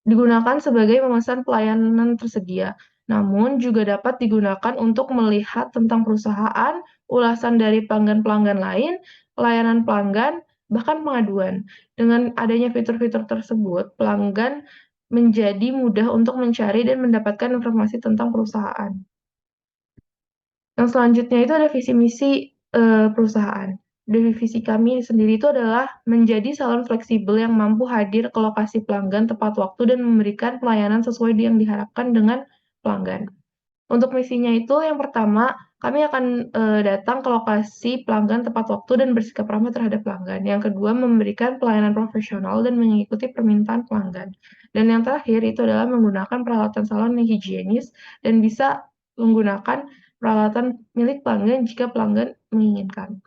Speaker 6: digunakan sebagai memesan pelayanan tersedia, namun juga dapat digunakan untuk melihat tentang perusahaan, ulasan dari pelanggan-pelanggan lain, layanan pelanggan, bahkan pengaduan. Dengan adanya fitur-fitur tersebut, pelanggan menjadi mudah untuk mencari dan mendapatkan informasi tentang perusahaan. Yang selanjutnya itu ada visi misi perusahaan. Dari visi kami sendiri itu adalah menjadi salon fleksibel yang mampu hadir ke lokasi pelanggan tepat waktu dan memberikan pelayanan sesuai yang diharapkan dengan pelanggan. Untuk misinya itu yang pertama, kami akan datang ke lokasi pelanggan tepat waktu dan bersikap ramah terhadap pelanggan. Yang kedua, memberikan pelayanan profesional dan mengikuti permintaan pelanggan. Dan yang terakhir itu adalah menggunakan peralatan salon yang higienis dan bisa menggunakan peralatan milik pelanggan jika pelanggan menginginkan.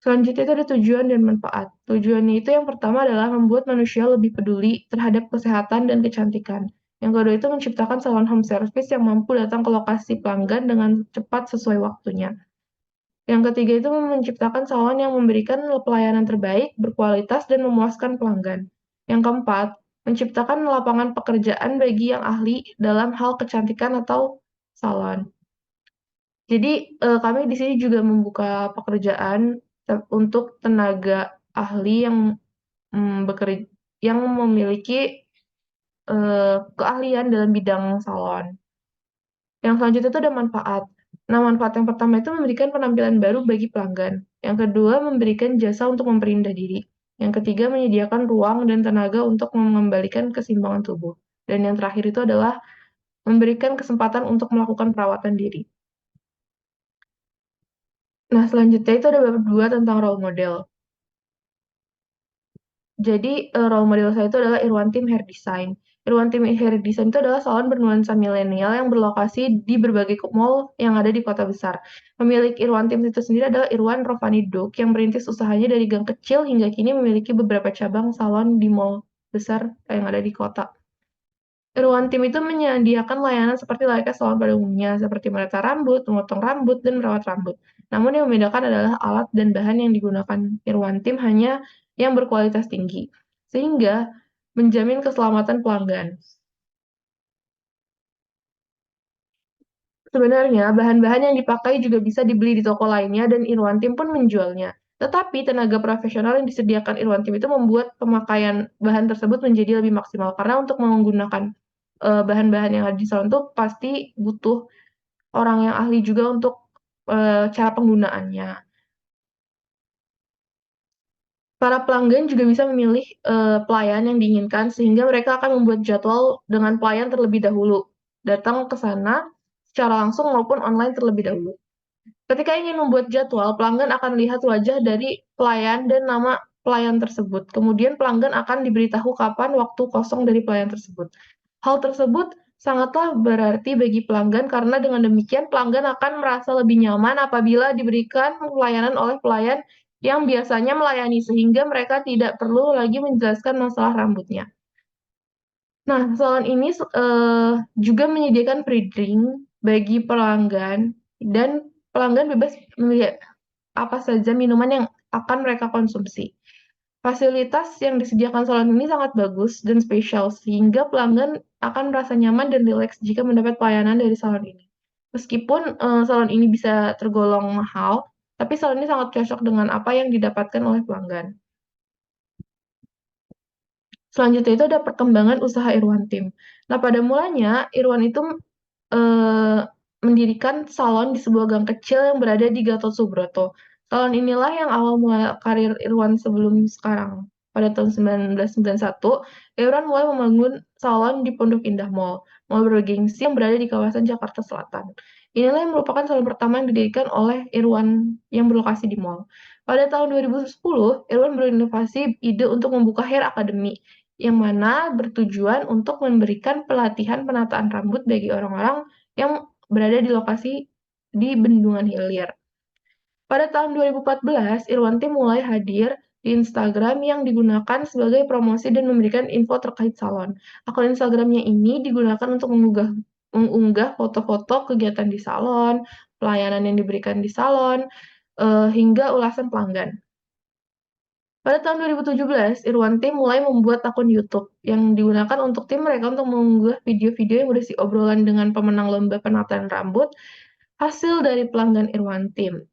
Speaker 6: Selanjutnya itu ada tujuan dan manfaat. Tujuannya itu yang pertama adalah membuat manusia lebih peduli terhadap kesehatan dan kecantikan. Yang kedua itu menciptakan salon home service yang mampu datang ke lokasi pelanggan dengan cepat sesuai waktunya. Yang ketiga itu menciptakan salon yang memberikan pelayanan terbaik, berkualitas, dan memuaskan pelanggan. Yang keempat, menciptakan lapangan pekerjaan bagi yang ahli dalam hal kecantikan atau salon. Jadi, kami di sini juga membuka pekerjaan untuk tenaga ahli yang, yang memiliki, keahlian dalam bidang salon. Yang selanjutnya itu ada manfaat. Nah, manfaat yang pertama itu memberikan penampilan baru bagi pelanggan. Yang kedua, memberikan jasa untuk memperindah diri. Yang ketiga, menyediakan ruang dan tenaga untuk mengembalikan keseimbangan tubuh. Dan yang terakhir itu adalah memberikan kesempatan untuk melakukan perawatan diri. Nah, selanjutnya itu ada bab 2 tentang role model. Jadi, role model saya itu adalah Irwantim Hair Design. Irwantim Hair Design itu adalah salon bernuansa milenial yang berlokasi di berbagai mall yang ada di kota besar. Pemilik Irwantim itu sendiri adalah Irwan Rofani Duk yang merintis usahanya dari gang kecil hingga kini memiliki beberapa cabang salon di mall besar yang ada di kota. Irwantim itu menyediakan layanan seperti layaknya salon pada umumnya, seperti menata rambut, memotong rambut, dan merawat rambut. Namun yang membedakan adalah alat dan bahan yang digunakan Irwantim hanya yang berkualitas tinggi, sehingga menjamin keselamatan pelanggan. Sebenarnya, bahan-bahan yang dipakai juga bisa dibeli di toko lainnya dan Irwantim pun menjualnya. Tetapi tenaga profesional yang disediakan Irwantim itu membuat pemakaian bahan tersebut menjadi lebih maksimal. Karena untuk menggunakan bahan-bahan yang ada di salon itu pasti butuh orang yang ahli juga untuk cara penggunaannya. Para pelanggan juga bisa memilih pelayan yang diinginkan sehingga mereka akan membuat jadwal dengan pelayan terlebih dahulu. Datang ke sana secara langsung maupun online terlebih dahulu. Ketika ingin membuat jadwal, pelanggan akan lihat wajah dari pelayan dan nama pelayan tersebut. Kemudian pelanggan akan diberitahu kapan waktu kosong dari pelayan tersebut. Hal tersebut sangatlah berarti bagi pelanggan karena dengan demikian pelanggan akan merasa lebih nyaman apabila diberikan pelayanan oleh pelayan yang biasanya melayani sehingga mereka tidak perlu lagi menjelaskan masalah rambutnya. Nah, salon ini juga menyediakan pre-drink bagi pelanggan dan pelanggan bebas memilih apa saja minuman yang akan mereka konsumsi. Fasilitas yang disediakan salon ini sangat bagus dan spesial, sehingga pelanggan akan merasa nyaman dan rileks jika mendapat pelayanan dari salon ini. Meskipun salon ini bisa tergolong mahal, tapi salon ini sangat cocok dengan apa yang didapatkan oleh pelanggan. Selanjutnya itu ada perkembangan usaha Irwantim. Nah, pada mulanya Irwan itu mendirikan salon di sebuah gang kecil yang berada di Gatot Subroto. Salon inilah yang awal mula karir Irwan sebelum sekarang. Pada tahun 1991, Irwan mulai membangun salon di Pondok Indah Mall bergengsi yang berada di kawasan Jakarta Selatan. Inilah yang merupakan salon pertama yang didirikan oleh Irwan yang berlokasi di mall. Pada tahun 2010, Irwan berinovasi ide untuk membuka Hair Academy, yang mana bertujuan untuk memberikan pelatihan penataan rambut bagi orang-orang yang berada di lokasi di Bendungan Hilir. Pada tahun 2014, Irwantim mulai hadir di Instagram yang digunakan sebagai promosi dan memberikan info terkait salon. Akun Instagramnya ini digunakan untuk mengunggah foto-foto kegiatan di salon, pelayanan yang diberikan di salon, hingga ulasan pelanggan. Pada tahun 2017, Irwantim mulai membuat akun YouTube yang digunakan untuk tim mereka untuk mengunggah video-video yang berisi obrolan dengan pemenang lomba penataan rambut, hasil dari pelanggan Irwantim,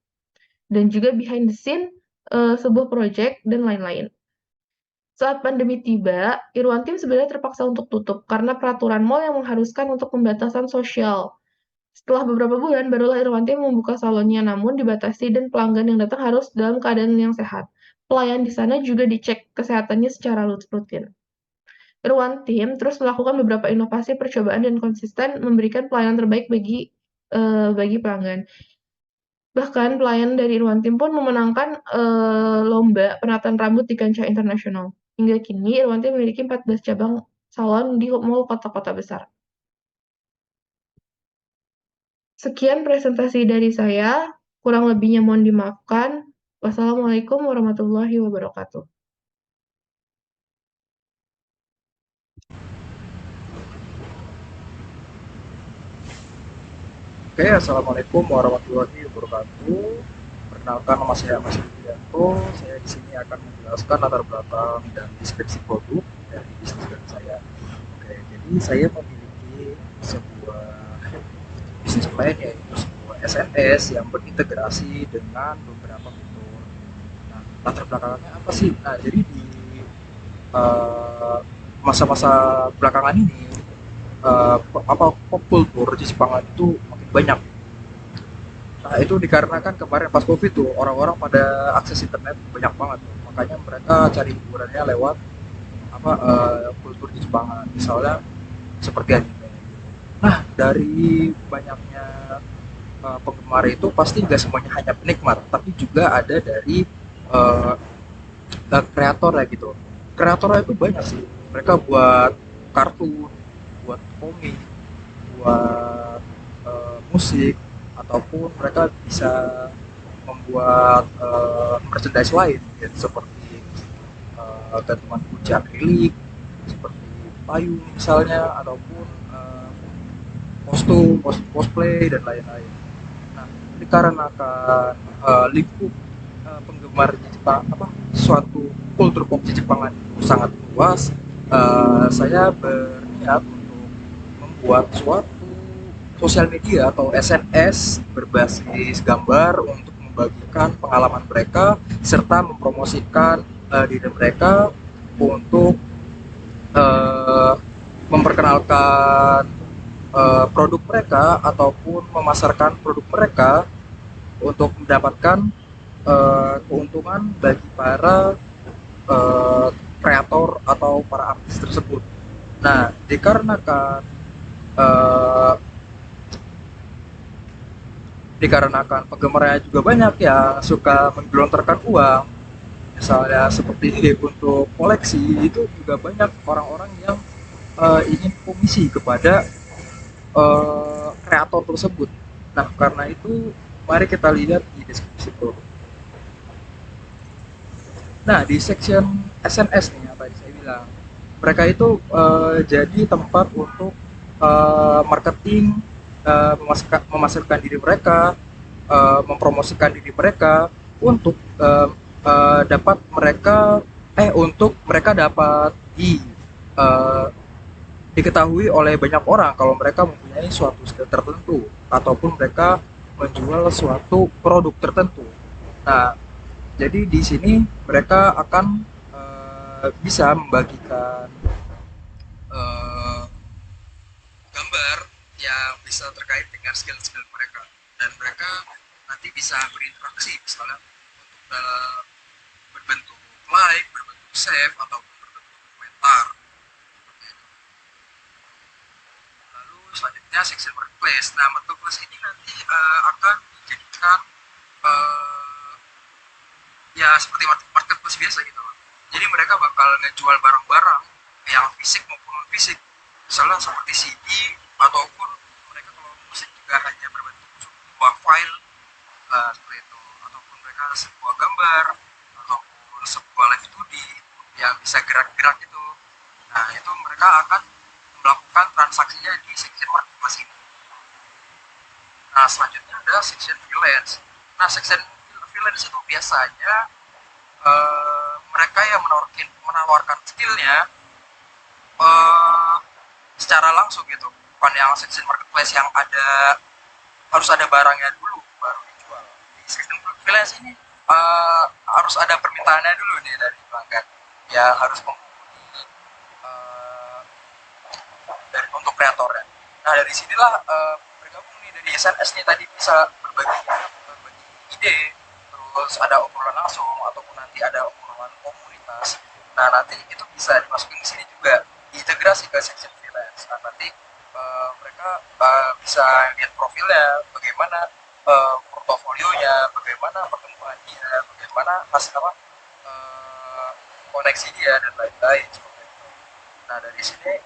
Speaker 6: dan juga behind the scene sebuah project dan lain-lain. Saat pandemi tiba, Irwantim sebenarnya terpaksa untuk tutup karena peraturan mall yang mengharuskan untuk pembatasan sosial. Setelah beberapa bulan, barulah Irwantim membuka salonnya, namun dibatasi dan pelanggan yang datang harus dalam keadaan yang sehat. Pelayan di sana juga dicek kesehatannya secara rutin. Irwantim terus melakukan beberapa inovasi percobaan dan konsisten memberikan pelayanan terbaik bagi pelanggan. Bahkan pelayan dari Irwantim pun memenangkan lomba penataan rambut di kancah internasional. Hingga kini Irwantim memiliki 14 cabang salon di mall kota-kota besar. Sekian presentasi dari saya, kurang lebihnya mohon dimaafkan. Wassalamualaikum warahmatullahi wabarakatuh.
Speaker 7: Oke, Assalamualaikum warahmatullahi wabarakatuh. Perkenalkan, nama saya Mas Widianto. Saya di sini akan menjelaskan latar belakang dan deskripsi produk dari bisnis dari saya. Oke, jadi saya memiliki sebuah bisnis plan, yaitu sebuah SNS yang berintegrasi dengan beberapa fitur. Nah, latar belakangnya apa sih? Nah, jadi di masa-masa belakangan ini pop kultur di Jepangan itu makin banyak. Nah, itu dikarenakan kemarin pas Covid tuh orang-orang pada akses internet banyak banget. Makanya mereka cari hiburannya lewat kultur di Jepangan. Misalnya seperti anime. Nah, dari banyaknya penggemar itu pasti nggak semuanya hanya penikmat, tapi juga ada dari kreator ya gitu. Kreatornya itu banyak sih. Mereka buat kartun, buat komik, buat musik, ataupun mereka bisa membuat merchandise lain, ya, seperti gantungan kunci akrilik, seperti payung misalnya, ataupun kostum, cosplay dan lain-lain. Nah, dikarenakan lingkup penggemar Jepang, suatu kultur pop di Jepangan itu sangat luas, saya berniat untuk membuat sosial media atau SNS berbasis gambar untuk membagikan pengalaman mereka serta mempromosikan diri mereka untuk memperkenalkan produk mereka ataupun memasarkan produk mereka untuk mendapatkan keuntungan bagi para kreator atau para artis tersebut. Nah, dikarenakan penggemarnya juga banyak yang suka menggelontorkan uang, misalnya seperti untuk koleksi, itu juga banyak orang-orang yang ingin komisi kepada kreator tersebut. Nah, karena itu mari kita lihat di deskripsi produk. Nah, di section SNS nih yang tadi saya bilang, mereka itu jadi tempat untuk marketing, memasarkan diri mereka, mempromosikan diri mereka untuk dapat mereka untuk mereka dapat diketahui oleh banyak orang kalau mereka mempunyai suatu skill tertentu ataupun mereka menjual suatu produk tertentu. Nah, jadi di sini mereka akan bisa membagikan gambar yang bisa terkait dengan skill-skill mereka dan mereka nanti bisa berinteraksi misalnya untuk berbentuk like, berbentuk save ataupun berbentuk komentar. Lalu selanjutnya section marketplace. Nah, marketplace ini nanti akan dijadikan ya seperti marketplace biasa gitu loh. Jadi mereka bakal ngejual barang-barang yang fisik maupun non fisik. Misalnya seperti CD ataupun mereka kalau musik juga hanya berbentuk sebuah file seperti itu, ataupun mereka sebuah gambar ataupun sebuah live 2D yang bisa gerak-gerak itu. Nah, itu mereka akan melakukan transaksinya di section marketplace ini. Nah, selanjutnya ada section freelance. Nah, section freelance itu biasanya mereka yang menawarkan skillnya secara langsung gitu, bukan yang section marketplace yang harus ada barangnya dulu baru dijual. Di section freelance ini harus ada permintaannya dulu nih dari pelanggan, ya harus memenuhi untuk kreatornya. Nah, dari sinilah bergabung nih dari SNS nih tadi bisa berbagi ide, terus ada obrolan langsung ataupun nanti ada obrolan komunitas. Nah, nanti itu bisa dimasukin ke sini juga, diintegrasi ke section freelance. Nah, nanti mereka bisa lihat profilnya, bagaimana portofolionya, bagaimana pertemuan dia, bagaimana hasil koneksi dia dan lain-lain. Nah, dari sini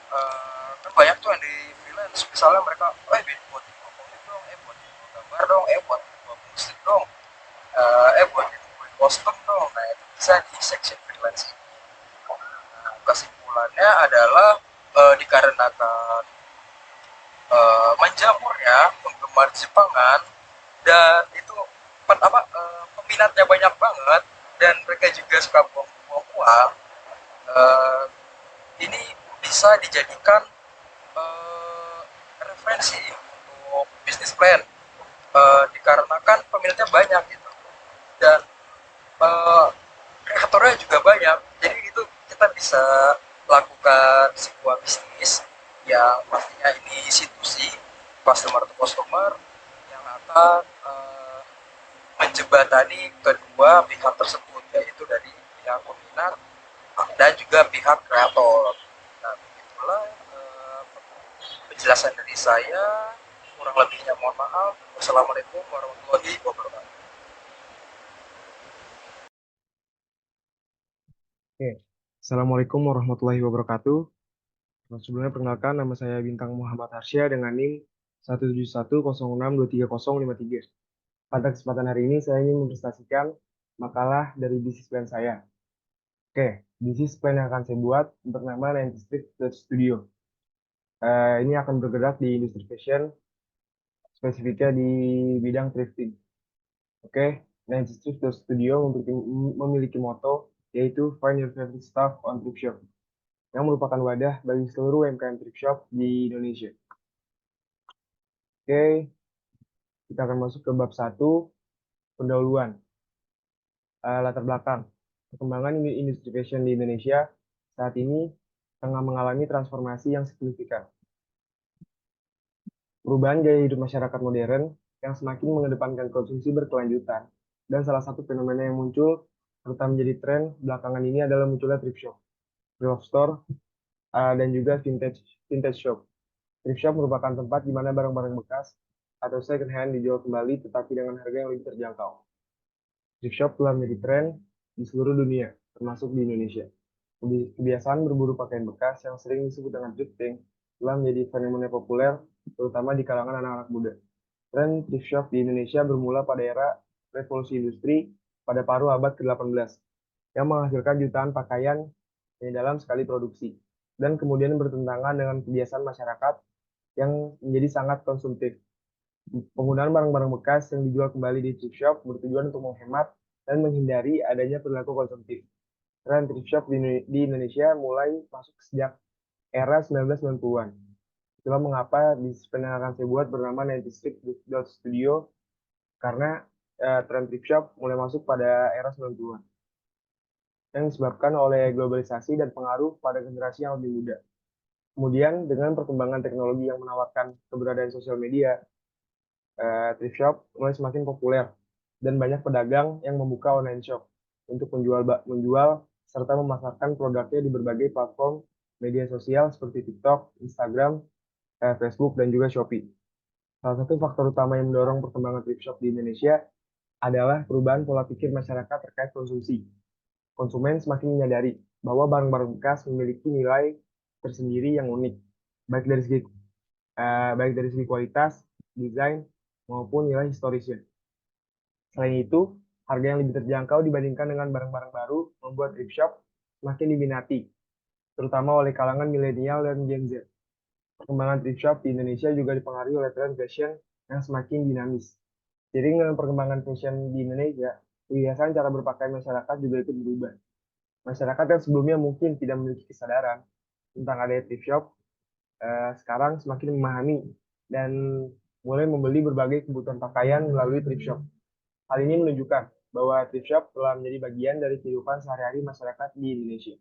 Speaker 7: kan banyak tuh yang di freelance, misalnya mereka buat fotokopi dong, buat gambar dong, buat musik dong, buat kostum dong. Nah, itu bisa di section freelance. Nah, kesimpulannya adalah dikarenakan menjamurnya penggemar Jepangan dan itu peminatnya banyak banget dan mereka juga suka buang-buang uang, ini bisa dijadikan referensi untuk bisnis plan, dikarenakan peminatnya banyak gitu dan kreatornya juga banyak, jadi itu kita bisa lakukan sebuah bisnis yang pastinya ini institusi customer to customer yang akan menjembatani kedua pihak tersebut, yaitu dari pihak peminat dan juga pihak kreator. Nah, begitulah penjelasan dari saya. Kurang lebihnya mohon maaf. Wassalamualaikum warahmatullahi wabarakatuh.
Speaker 8: Oke, Assalamualaikum warahmatullahi wabarakatuh. Sebelumnya perkenalkan, nama saya Bintang Muhammad Harsya dengan NIM 17106230053. Pada kesempatan hari ini saya ingin mempresentasikan makalah dari bisnis plan saya. Oke, bisnis plan yang akan saya buat bernama 90 Street Studio. Ini akan bergerak di industri fashion, spesifiknya di bidang thrifting. Oke, 90 Street Studio memiliki moto yaitu Find Your Favorite Stuff on Thrift Shop, yang merupakan wadah bagi seluruh UMKM thrift shop di Indonesia. Oke, kita akan masuk ke bab 1, pendahuluan. Latar belakang. Perkembangan industri fashion di Indonesia saat ini tengah mengalami transformasi yang signifikan. Perubahan gaya hidup masyarakat modern yang semakin mengedepankan konsumsi berkelanjutan. Dan salah satu fenomena yang muncul serta menjadi tren belakangan ini adalah munculnya thrift shop, thrift store, dan juga vintage shop. Thrift shop merupakan tempat di mana barang-barang bekas atau second hand dijual kembali tetapi dengan harga yang lebih terjangkau. Thrift shop telah menjadi tren di seluruh dunia, termasuk di Indonesia. Kebiasaan berburu pakaian bekas yang sering disebut dengan thrifting telah menjadi fenomena populer, terutama di kalangan anak-anak muda. Tren thrift shop di Indonesia bermula pada era revolusi industri pada paruh abad ke-18, yang menghasilkan jutaan pakaian yang dalam sekali produksi, dan kemudian bertentangan dengan kebiasaan masyarakat yang menjadi sangat konsumtif. Penggunaan barang-barang bekas yang dijual kembali di thrift shop bertujuan untuk menghemat dan menghindari adanya perilaku konsumtif. Tren thrift shop di Indonesia mulai masuk sejak era 1990-an. Itulah mengapa disiplin yang akan saya buat bernama 90s Thrift Studio, karena tren thrift shop mulai masuk pada era 90-an. Yang disebabkan oleh globalisasi dan pengaruh pada generasi yang lebih muda. Kemudian dengan perkembangan teknologi yang menawarkan keberadaan sosial media, thrift shop mulai semakin populer dan banyak pedagang yang membuka online shop untuk menjual serta memasarkan produknya di berbagai platform media sosial seperti TikTok, Instagram, Facebook, dan juga Shopee. Salah satu faktor utama yang mendorong perkembangan thrift shop di Indonesia adalah perubahan pola pikir masyarakat terkait konsumsi. Konsumen semakin menyadari bahwa barang-barang bekas memiliki nilai tersendiri yang unik, baik dari segi kualitas, desain, maupun nilai historisnya. Selain itu, harga yang lebih terjangkau dibandingkan dengan barang-barang baru membuat thrift shop semakin diminati, terutama oleh kalangan milenial dan Gen Z. Perkembangan thrift shop di Indonesia juga dipengaruhi oleh tren fashion yang semakin dinamis. Seiring dengan perkembangan fashion di Indonesia, kebiasaan cara berpakaian masyarakat juga ikut berubah. Masyarakat yang sebelumnya mungkin tidak memiliki kesadaran tentang adanya thrift shop, sekarang semakin memahami dan mulai membeli berbagai kebutuhan pakaian melalui thrift shop. Hal ini menunjukkan bahwa thrift shop telah menjadi bagian dari kehidupan sehari-hari masyarakat di Indonesia.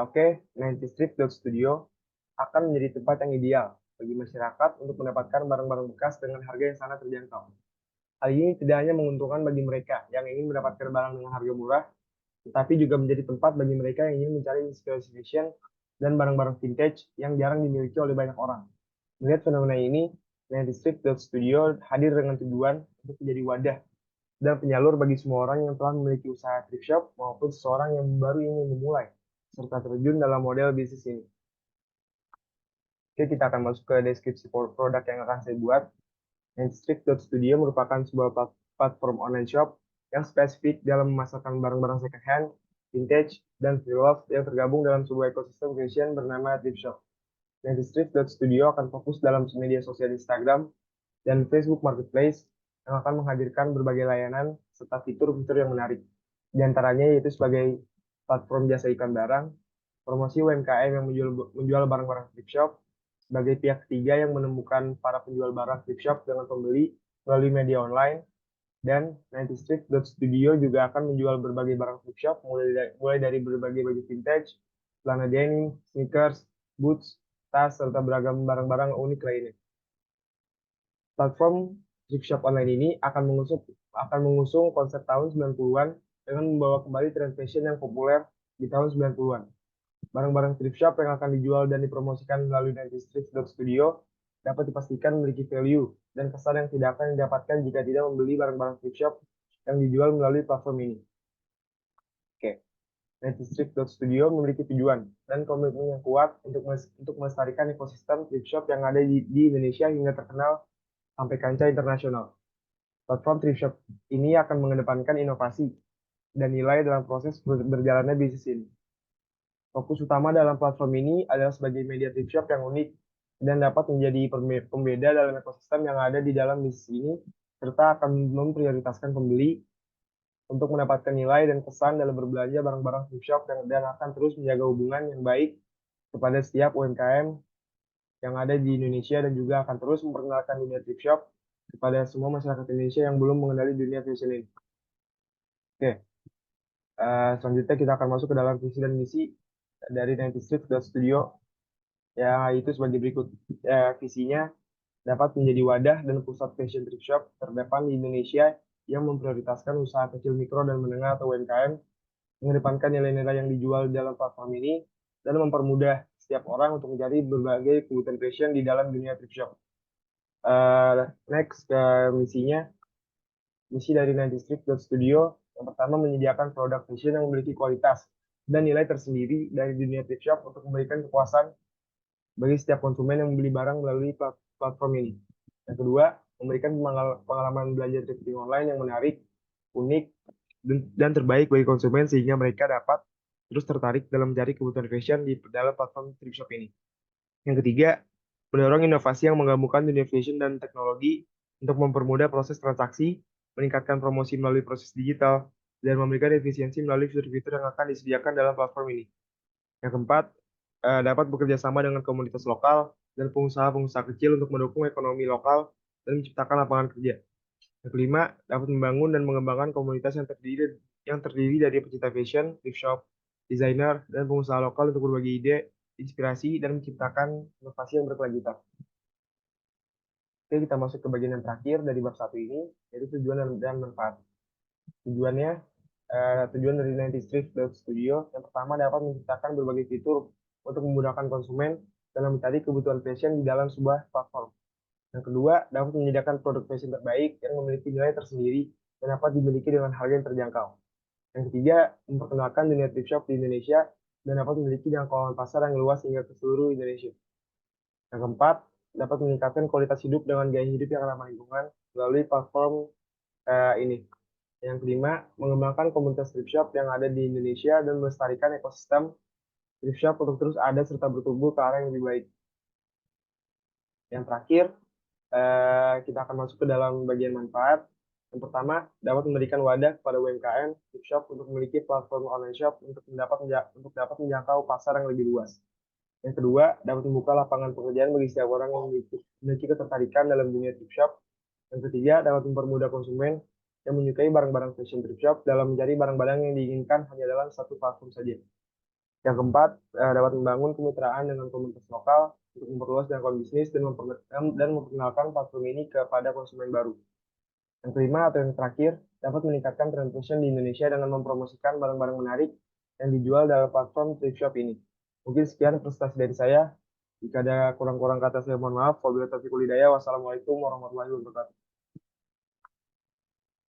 Speaker 8: Oke, 90s Thrift Studio akan menjadi tempat yang ideal bagi masyarakat untuk mendapatkan barang-barang bekas dengan harga yang sangat terjangkau. Hal ini tidak hanya menguntungkan bagi mereka yang ingin mendapatkan barang dengan harga murah, tetapi juga menjadi tempat bagi mereka yang ingin mencari inspirasi fashion dan barang-barang vintage yang jarang dimiliki oleh banyak orang. Melihat fenomena ini, 90s Thrift Studio hadir dengan tujuan untuk menjadi wadah dan penyalur bagi semua orang yang telah memiliki usaha thrift shop maupun seseorang yang baru ingin memulai serta terjun dalam model bisnis ini. Oke, kita akan masuk ke deskripsi produk yang akan saya buat. 90s Thrift Studio merupakan sebuah platform online shop yang spesifik dalam memasarkan barang-barang second hand, vintage, dan pre-loved yang tergabung dalam sebuah ekosistem fashion bernama thrift shop. 90s Thrift Studio akan fokus dalam media sosial Instagram dan Facebook Marketplace yang akan menghadirkan berbagai layanan serta fitur-fitur yang menarik. Di antaranya yaitu sebagai platform jasa iklan barang, promosi UMKM yang menjual barang-barang thrift shop, sebagai pihak ketiga yang menemukan para penjual barang thrift shop dengan pembeli melalui media online, dan 90s Thrift Studio juga akan menjual berbagai barang thrift shop mulai dari berbagai baju vintage, celana denim, sneakers, boots, tas, serta beragam barang-barang unik lainnya. Platform thrift shop online ini akan mengusung konsep tahun 90-an dengan membawa kembali tren fashion yang populer di tahun 90-an. Barang-barang thrift shop yang akan dijual dan dipromosikan melalui 90s Thrift Studio dapat dipastikan memiliki value dan kesan yang tidak akan didapatkan jika tidak membeli barang-barang thrift shop yang dijual melalui platform ini. Oke, 90s Thrift Studio memiliki tujuan dan komitmen yang kuat untuk melestarikan ekosistem thrift shop yang ada di Indonesia hingga terkenal sampai kancah internasional. Platform thrift shop ini akan mengedepankan inovasi dan nilai dalam proses berjalannya bisnis ini. Fokus utama dalam platform ini adalah sebagai media thrift shop yang unik dan dapat menjadi pembeda dalam ekosistem yang ada di dalam bisnis ini, serta akan memprioritaskan pembeli untuk mendapatkan nilai dan kesan dalam berbelanja barang-barang thrift shop dan akan terus menjaga hubungan yang baik kepada setiap UMKM yang ada di Indonesia dan juga akan terus memperkenalkan dunia thrift shop kepada semua masyarakat Indonesia yang belum mengenali dunia fashion ini. Oke, selanjutnya kita akan masuk ke dalam visi dan misi dari 90 Street Studio, yaitu sebagai berikut. Visinya dapat menjadi wadah dan pusat fashion thrift shop terdepan di Indonesia yang memprioritaskan usaha kecil mikro dan menengah atau UMKM, mengedepankan nilai-nilai yang dijual dalam platform ini, dan mempermudah setiap orang untuk mencari berbagai kebutuhan fashion di dalam dunia thrift shop. Next ke misinya, misi dari 90 Street Studio yang pertama menyediakan produk fashion yang memiliki kualitas dan nilai tersendiri dari dunia thrift shop untuk memberikan kepuasan bagi setiap konsumen yang membeli barang melalui platform ini. Yang kedua, memberikan pengalaman belanja thrifting online yang menarik, unik, dan terbaik bagi konsumen sehingga mereka dapat terus tertarik dalam mencari kebutuhan fashion di dalam platform thrift shop ini. Yang ketiga, mendorong inovasi yang menggabungkan dunia fashion dan teknologi untuk mempermudah proses transaksi, meningkatkan promosi melalui proses digital, dan memberikan efisiensi melalui fitur-fitur yang akan disediakan dalam platform ini. Yang keempat, dapat bekerja sama dengan komunitas lokal dan pengusaha-pengusaha kecil untuk mendukung ekonomi lokal dan menciptakan lapangan kerja. Yang kelima, dapat membangun dan mengembangkan komunitas yang terdiri dari pecinta fashion, thrift shop, desainer, dan pengusaha lokal untuk berbagi ide, inspirasi, dan menciptakan inovasi yang berkelanjutan. Oke, kita masuk ke bagian yang terakhir dari bab 1 ini, yaitu tujuan dan manfaat. Tujuan dari 90 Street Studio yang pertama dapat menciptakan berbagai fitur untuk memudahkan konsumen dalam mencari kebutuhan fashion di dalam sebuah platform. Yang kedua, dapat menyediakan produk fashion terbaik yang memiliki nilai tersendiri dan dapat dimiliki dengan harga yang terjangkau. Yang ketiga, memperkenalkan dunia thrift shop di Indonesia dan dapat memiliki jangkauan pasar yang luas hingga ke seluruh Indonesia. Yang keempat, dapat meningkatkan kualitas hidup dengan gaya hidup yang ramah lingkungan melalui platform ini. Yang kelima, mengembangkan komunitas thrift shop yang ada di Indonesia dan melestarikan ekosistem thrift shop untuk terus ada serta bertumbuh ke arah yang lebih baik. Yang terakhir, kita akan masuk ke dalam bagian manfaat. Yang pertama, dapat memberikan wadah kepada UMKM thrift shop untuk memiliki platform online shop untuk dapat menjangkau pasar yang lebih luas. Yang kedua, dapat membuka lapangan pekerjaan bagi setiap orang yang memiliki ketertarikan dalam dunia thrift shop. Yang ketiga, dapat mempermudah konsumen yang menyukai barang-barang fashion thrift shop dalam mencari barang-barang yang diinginkan hanya dalam satu platform saja. Yang keempat, dapat membangun kemitraan dengan komunitas lokal untuk memperluas jangkauan bisnis dan memperkenalkan platform ini kepada konsumen baru. Yang kelima atau yang terakhir, dapat meningkatkan tren fashion di Indonesia dengan mempromosikan barang-barang menarik yang dijual dalam platform thrift shop ini. Mungkin sekian presentasi dari saya. Jika ada kurang-kurang kata saya mohon maaf. Wabillahi taufiq wal hidayah. Wassalamualaikum warahmatullahi wabarakatuh.